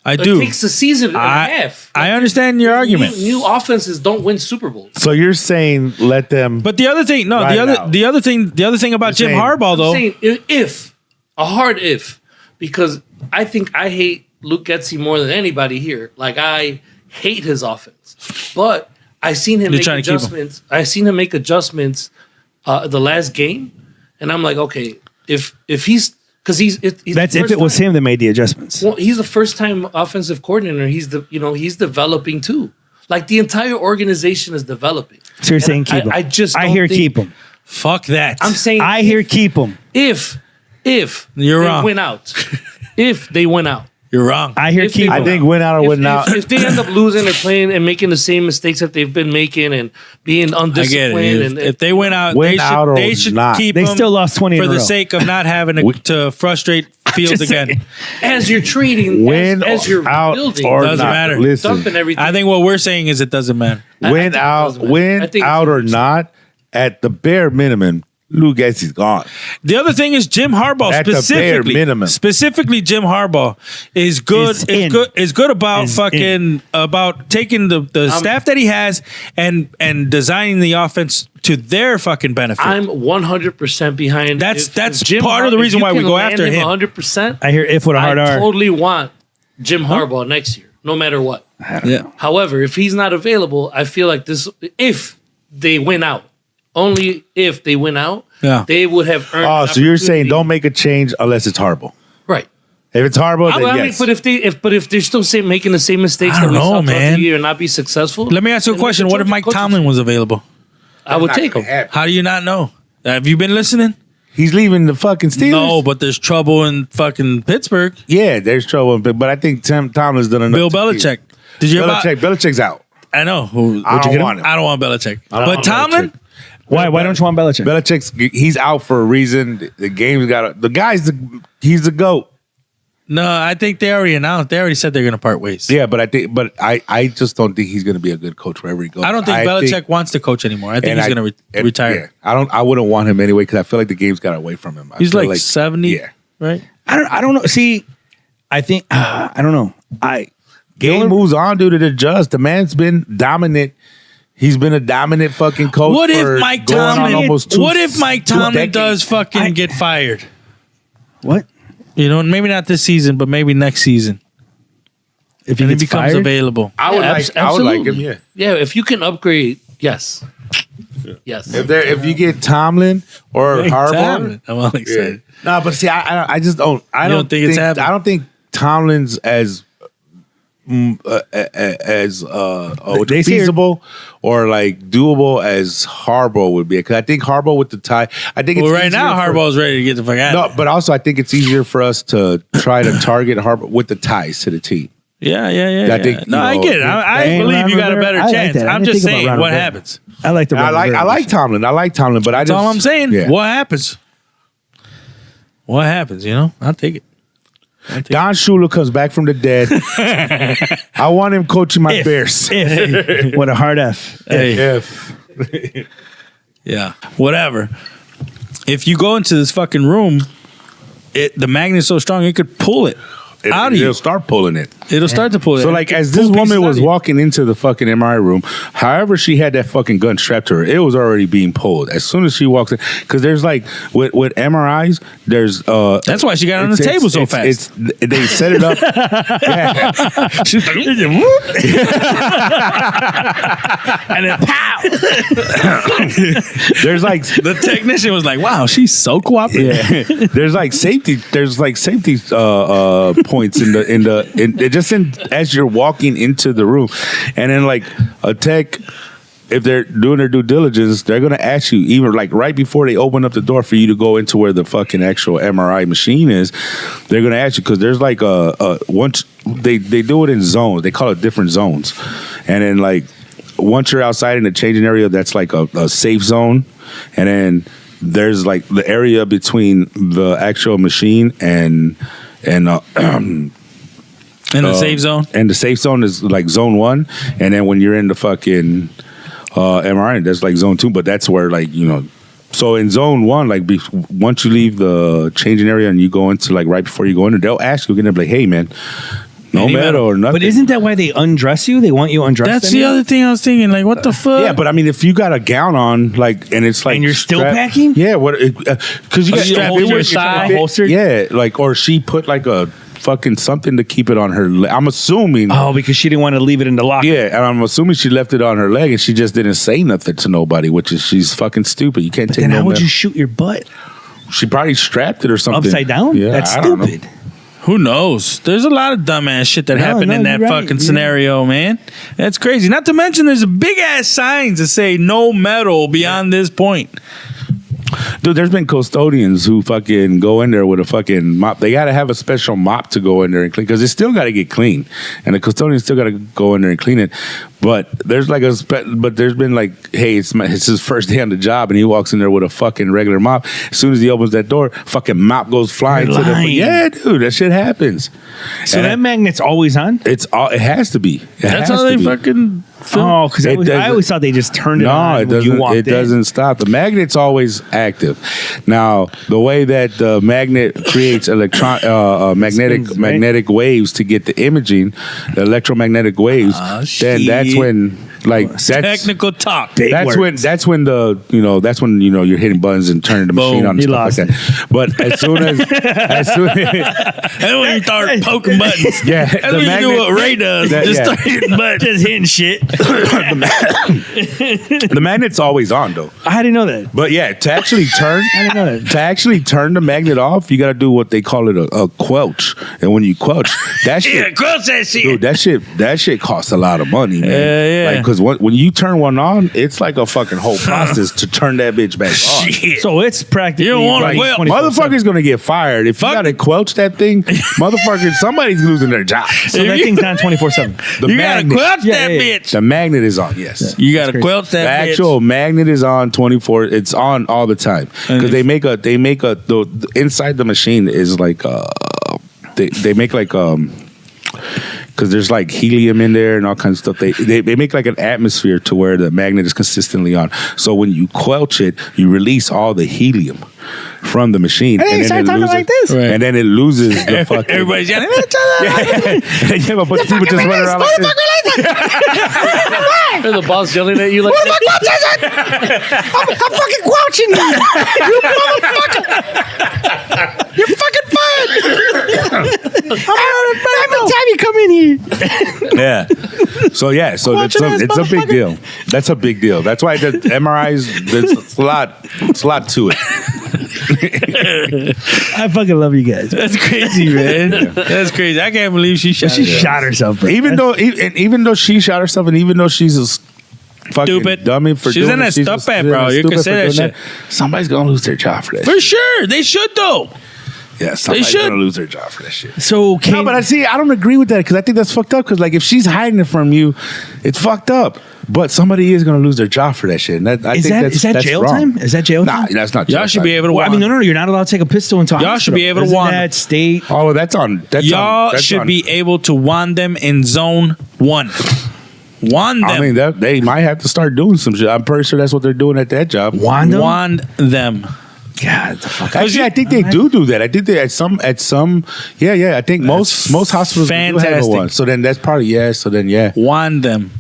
I it do. takes a season and a half. I understand your argument. New offenses don't win Super Bowls. So you're saying let them. But the other thing, no, Ride it out. the other thing about You're Jim saying- Harbaugh I'm though. saying a hard if, because I think I hate Luke Getsy more than anybody here. Like, I hate his offense, but I seen him You're make trying to keep him. adjustments. I seen him make adjustments the last game, and I'm like, okay, if he's because he's That's if it was him that made the adjustments. Well, he's the first time offensive coordinator. He's developing too. Like, the entire organization is developing. So you're saying keep him. I just I don't hear think- keep him. Fuck that. I'm saying I hear keep him. if You're they wrong. win out, if they win out. You're wrong. I hear If keep they- I him. think win out or win out. If they end up losing or playing and making the same mistakes that they've been making and being I get undisciplined, it. and If they went out, Win out or they should not. keep They him still lost 20 for in a the row. sake of not having to frustrate Fields Just again. saying. as you're treating, Win as you're out building, or Doesn't not. matter. Listen, dumping everything. I think what we're saying is it doesn't matter. I win think it out, does matter. I win think out or it's- not. At the bare minimum, Lou Getsy's gone. The other thing is Jim Harbaugh At the bare specifically. minimum. Specifically, Jim Harbaugh is good. Is good about about taking the staff that he has and designing the offense to their fucking benefit. I'm 100% behind. That's part of the reason why we go after him. 100%. I hear if with a hard I R. totally want Jim Harbaugh next year, no matter what. Yeah. However, if he's not available, I feel like if they win out, only if they win out, Yeah. they would have earned. Oh, an so you're saying opportunity. don't make a change unless it's horrible. Right. If it's horrible, then I mean, yes. but if they're still making the same mistakes I that don't we know, saw throughout man. the year and not be successful, Let me ask you a then question. make What if Mike coaches. Tomlin was available? I would Not take gonna him. happen. How do you not know? Have you been listening? He's leaving the fucking Steelers. No, but there's trouble in fucking Pittsburgh. Yeah, there's trouble. But I think Tim Tomlin's done enough. Bill to Belichick. Did you hear about? Belichick's out. I know. I don't want him. I don't want Belichick. I don't But want Tomlin, Belichick. Why don't you want Belichick? He's out for a reason. The game's got the guy's he's the GOAT. no, I think they already announced. They already said they're going to part ways. Yeah, but I just don't think he's going to be a good coach wherever he goes. I don't think Belichick wants to coach anymore. I think he's going to retire. Yeah, I wouldn't want him anyway because I feel like the game's got away from him. I He's feel like 70, Yeah, right? I don't know. See, I think I don't know. game moves on, dude. It adjusts. The man's been dominant. He's been a dominant fucking coach. What for if Mike going on Tomlin? almost two- What if Mike two Tomlin decades? does fucking get fired? What You know, maybe not this season, but maybe next season, if he and he gets becomes fired? available. I would Yeah, like. I would like him. Yeah. Yeah, if you can upgrade, yes. Yes. If you get Tomlin or Mike Harbaugh, Tomlin. I'm all excited. no, but see, I just don't. I You don't don't think it's happening? I don't think Tomlin's as They say- feasible or like doable as Harbaugh would be. Because I think Harbaugh with the tie. I think it's Well, right easier now for- Harbaugh's ready to get the fuck out. No, but also I think it's easier for us to try to target Harbaugh with the ties to the team. Yeah. I think, no, you I know, get it. I Hey, believe Ron you got a Rivera, better I like chance. that. I I'm didn't just think about saying Ron what Rivera. happens. I like the. I like Tomlin, but That's all I'm saying. Yeah. What happens? What happens? You know, I'll take it. Don Shula comes back from the dead. I want him coaching my Bears. What a hard F. If. Yeah, whatever. If you go into this fucking room, the magnet's so strong it could pull it out of you. It'll start pulling it. It'll start to pull it. So like as this woman was walking into the fucking MRI room, however she had that fucking gun strapped to her, it was already being pulled as soon as she walks in. Because there's like with MRIs, there's that's why she got on the table so fast. They set it up. Yeah. She's like, and then pow. There's like The technician was like, "Wow, she's so cooperative." yeah. There's like safety points as you're walking into the room, and then like a tech, if they're doing their due diligence, they're gonna ask you even like right before they open up the door for you to go into where the fucking actual MRI machine is. They're gonna ask you because there's like once they do it in zones. They call it different zones, and then like once you're outside in the changing area, that's like a safe zone, and then there's like the area between the actual machine and in the safe zone. And the safe zone is like zone 1, and then when you're in the fucking MRI, that's like zone 2. But that's where like so in zone 1, like once you leave the changing area and you go into like right before you go in there, they'll ask you again, like, hey man, no metal or nothing. But isn't that why they undress you? They want you undressed. That's the other thing I was thinking. Like, what the fuck? Yeah, but I mean, if you got a gown on, like, and it's like, and you're still packing, yeah, what? Because you got strap in your thigh, holstered, yeah, like, or she put like a fucking something to keep it on her leg. I'm assuming. Oh, because she didn't want to leave it in the locker. Yeah, and I'm assuming she left it on her leg, and she just didn't say nothing to nobody, which is she's fucking stupid. You can't take. Then how would you shoot your butt? She probably strapped it or something Upside down. Yeah, That's I don't know. stupid. Who knows? There's a lot of dumbass shit that happened in that fucking scenario, man. That's crazy. Not to mention, there's a big ass signs that say no metal beyond this point. Dude, there's been custodians who fucking go in there with a fucking mop. They got to have a special mop to go in there and clean because it's still got to get clean, and the custodian still got to go in there and clean it. But there's like but there's been like, hey, it's his first day on the job, and he walks in there with a fucking regular mop. As soon as he opens that door, fucking mop goes flying to the. Yeah, dude, that shit happens. So and that magnet's always on. It has to be. That's how they fucking. Oh, because I always thought they just turned it on. It doesn't. It doesn't stop. The magnet's always active. Now, the way that the magnet creates magnetic waves to get the imaging, the electromagnetic waves, then that's when that's technical talk. That's when the you're hitting buttons and turning the machine on and stuff like that. But as soon as and when you start poking buttons, yeah, that's when you do what Ray does. Start hitting buttons, just hitting shit. The magnet's always on though. I didn't know that. But yeah, to actually turn the magnet off, you got to do what they call it a quelch. And when you quelch, that shit, quelch that shit. Dude, that shit costs a lot of money, man. Yeah. Like, because when you turn one on, it's like a fucking whole process to turn that bitch back on. Shit. So it's practically. You don't want to like motherfucker's gonna get fired if you gotta quelch that thing. Motherfucker, somebody's losing their job. So that thing's on 24/7. You gotta quelch that bitch. The magnet is on. Yes, you gotta quelch that. The bitch. actual magnet is on 24. It's on all the time because they make the inside the machine is like they make like because there's like helium in there and all kinds of stuff. They make like an atmosphere to where the magnet is consistently on. So when you quelch it, you release all the helium from the machine. And then you start talking like this. Right. And then it loses the fucking... Everybody's yelling, and you have a bunch of people just running around like this. The boss yelling at you like that. I'm fucking quelching you. You motherfucker. You're fucking fired. Every time you come in here. Yeah. So it's a big deal. That's a big deal. That's why the MRIs, it's a lot to it. I fucking love you guys. That's crazy, man. That's crazy. I can't believe she shot herself, bro. Even though she shot herself, and even though she's a fucking stupid dummy for she's doing in it, that stuff bad, bro. You can say that shit. Somebody's gonna lose their job for that. For sure, they should though. Yeah, somebody's should. gonna lose their job for that shit. So No, but I don't agree with that because I think that's fucked up. Because like, if she's hiding it from you, it's fucked up. But somebody is gonna lose their job for that shit. And I think that's jail wrong. time? Is that jail Nah, time? that's not. Jail Y'all should time. be able to Well, I wand. mean, no, you're not allowed to take a pistol into a Y'all should be able to Isn't wand that state. Oh, that's on. Y'all should be able to wand them in zone 1. Wand them. I mean, they might have to start doing some shit. I'm pretty sure that's what they're doing at that job. Wand them? Wand them. God, the fuck. Actually, I think they do that. I think they at some. Yeah. I think most hospitals do have a fantastic. one. So then that's probably So then Wand them.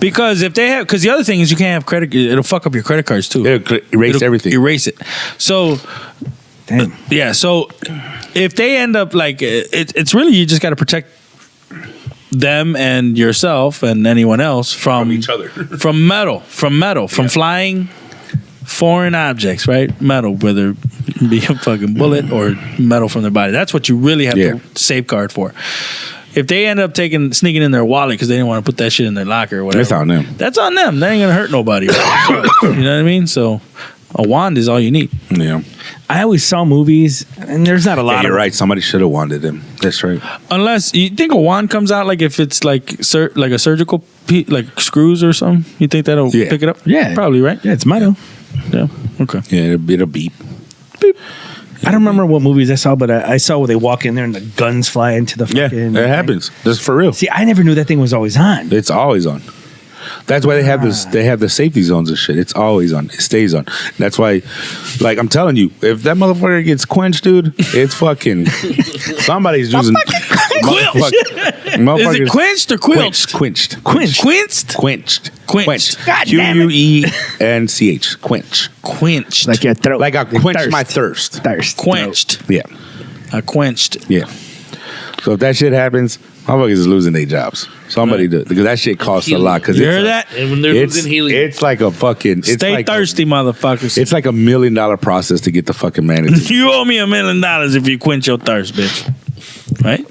Because if they have, because the other thing is you can't have credit. It'll fuck up your credit cards too. It'll erase everything. Erase it. So Damn. yeah. So if they end up like it's really you just got to protect them and yourself and anyone else from each other. from flying foreign objects, right? Metal, whether it be a fucking bullet or metal from their body. That's what you really have to safeguard for. If they end up sneaking in their wallet because they didn't want to put that shit in their locker or whatever, That's on them. That's on them. They ain't gonna hurt nobody. Right? You know what I mean? So a wand is all you need. Yeah. I always saw movies, and there's not a lot Yeah, of you're right. Somebody should have wanted him. That's right. Unless you think a wand comes out like if it's like like a surgical like screws or something, you think that'll pick it up? Yeah. Probably, right? Yeah, it's metal. Yeah. Okay. Yeah, it'll beep. I don't remember what movies I saw, but I saw where they walk in there and the guns fly into the Yeah, fucking. that happens. That's for real. See, I never knew that thing was always on. It's always on. That's why they have this. They have the safety zones and shit. It's always on. It stays on. That's why, like I'm telling you, if that motherfucker gets quenched, dude, it's fucking somebody's using. Is it quenched or quilched? Quenched. Quenched? Quenched. God damn it. Quench. Quench. Quenched. Like your throat. Like I quenched Thirst. my thirst. Thirst. Quenched. Yeah. I quenched. Yeah. So if that shit happens, motherfuckers is losing their jobs. Somebody do, because that shit costs a lot. Cause You it's heard a- that? And when they're losing helium. It's like a fucking. It's Stay like thirsty, motherfuckers. It's like $1 million process to get the fucking manager. You owe me $1 million if you quench your thirst, bitch. Right?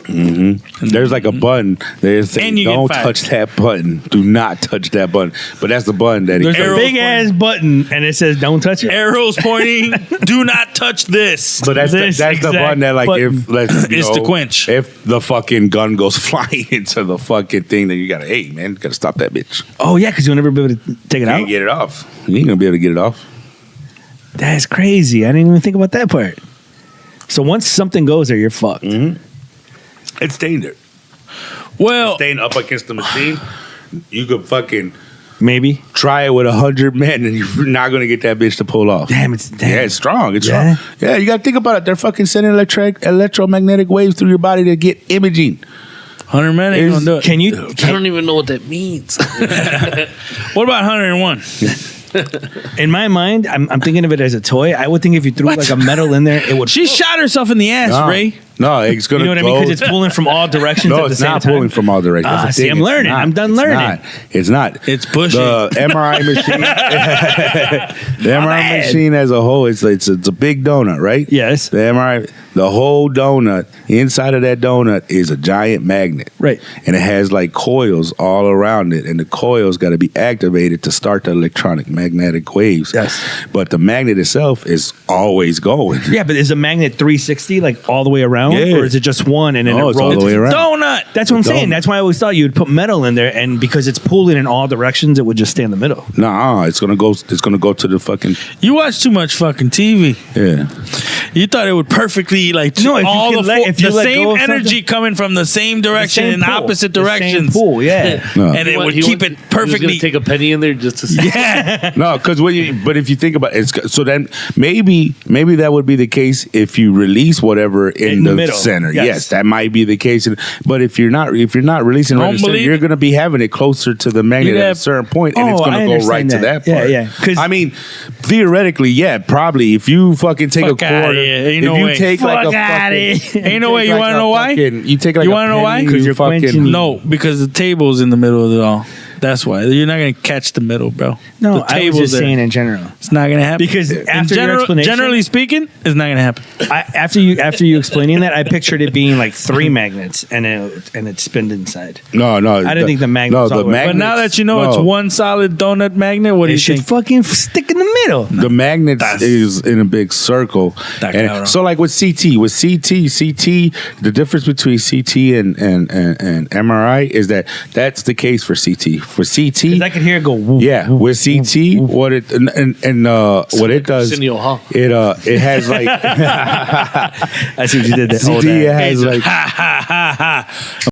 There's like a button. There's saying, And you get don't fired. touch that button. Do not touch that button. But that's the button that he. There's a Arrows big ass button, and it says "Don't touch it." Arrows pointing. Do not touch this. But that's This the exact button that like button. if let's It's to quench. If the fucking gun goes flying into the fucking thing, then you gotta gotta stop that bitch. Oh yeah, because you'll never be able to take it You out. can't get it off. You ain't gonna be able to get it off. That's crazy. I didn't even think about that part. So once something goes there, you're fucked. It's staying there. Well, Staying up against the machine. You could fucking Maybe. try it with 100 men, and you're not gonna get that bitch to pull off. Damn, Yeah, it's strong. It's Yeah. strong. Yeah, you gotta think about it. They're fucking sending electromagnetic waves through your body to get imaging. 100 men ain't gonna do it. Can you? I don't even know what that means. What about 101? In my mind, I'm thinking of it as a toy. I would think if you threw like a metal in there, it would. She shot herself in the ass, No, Ray. no, it's gonna. You know what I mean? Because it's pulling from all directions No, at the it's same not time. pulling from all directions. That's the See, thing. I'm It's learning. not. I'm done It's learning. not. It's not. It's pushing. The MRI machine. The MRI machine as a whole, it's a big donut, right? Yes. The MRI, the whole donut. Inside of that donut is a giant magnet, Right. And it has like coils all around it, and the coils got to be activated to start the electronic magnetic waves. Yes. But the magnet itself is always going. Yeah, but is a magnet 360 like all the way around, Yeah. or is it just one and then No, it it's all rolls the way around. Donut. That's what I'm saying. Donut. That's why I always thought you'd put metal in there, and because it's pulling in all directions, it would just stay in the middle. Nah, it's gonna go. It's gonna go to the fucking You watch too much fucking TV. yeah. You thought it would perfectly like No, if you all can the let- if you the let same go of energy something- coming from the same direction Same in pull. opposite The same directions. pull, yeah. No. And it would He keep was- it He was perfectly. gonna take a penny in there just to see. Yeah. No, because but if you think about it, so then maybe that would be the case if you release whatever in the the middle. center. Yes. Yes, that might be the case. But if you're not releasing right Don't in the center, believe you're it. going to be having it closer to the magnet You'd at a have- certain point, and Oh, it's going I to go right understand to that. that part. Yeah, yeah. 'Cause- I mean, theoretically, yeah, probably if you fucking take Fuck a outta quarter, here. Ain't if no you way. take like a Fuck outta fucking, here. Ain't no way. You wanna know why? You take like You a wanna know why? penny, 'Cause you you're fucking quenching- No, because the table's in the middle of it all. That's why you're not gonna catch the middle, bro. No, The I was table's just there. saying in general. It's not gonna happen Because after your explanation- generally speaking, it's not gonna happen. After you explaining that, I pictured it being like 3 magnets and it spinned inside. No. I didn't think the magnets all the way- But now that you know it's one solid donut magnet, what do It you should think? fucking stick in the middle. The magnets is in a big circle. That And guy so like with CT, the difference between CT and MRI is that that's the case for CT. For CT, 'Cause I could hear it go. Woo, yeah, woo, with CT, woo, woo. what it what it does, Arsenio Hall. it has like I see what you did there. CT, it has like Ha ha ha ha.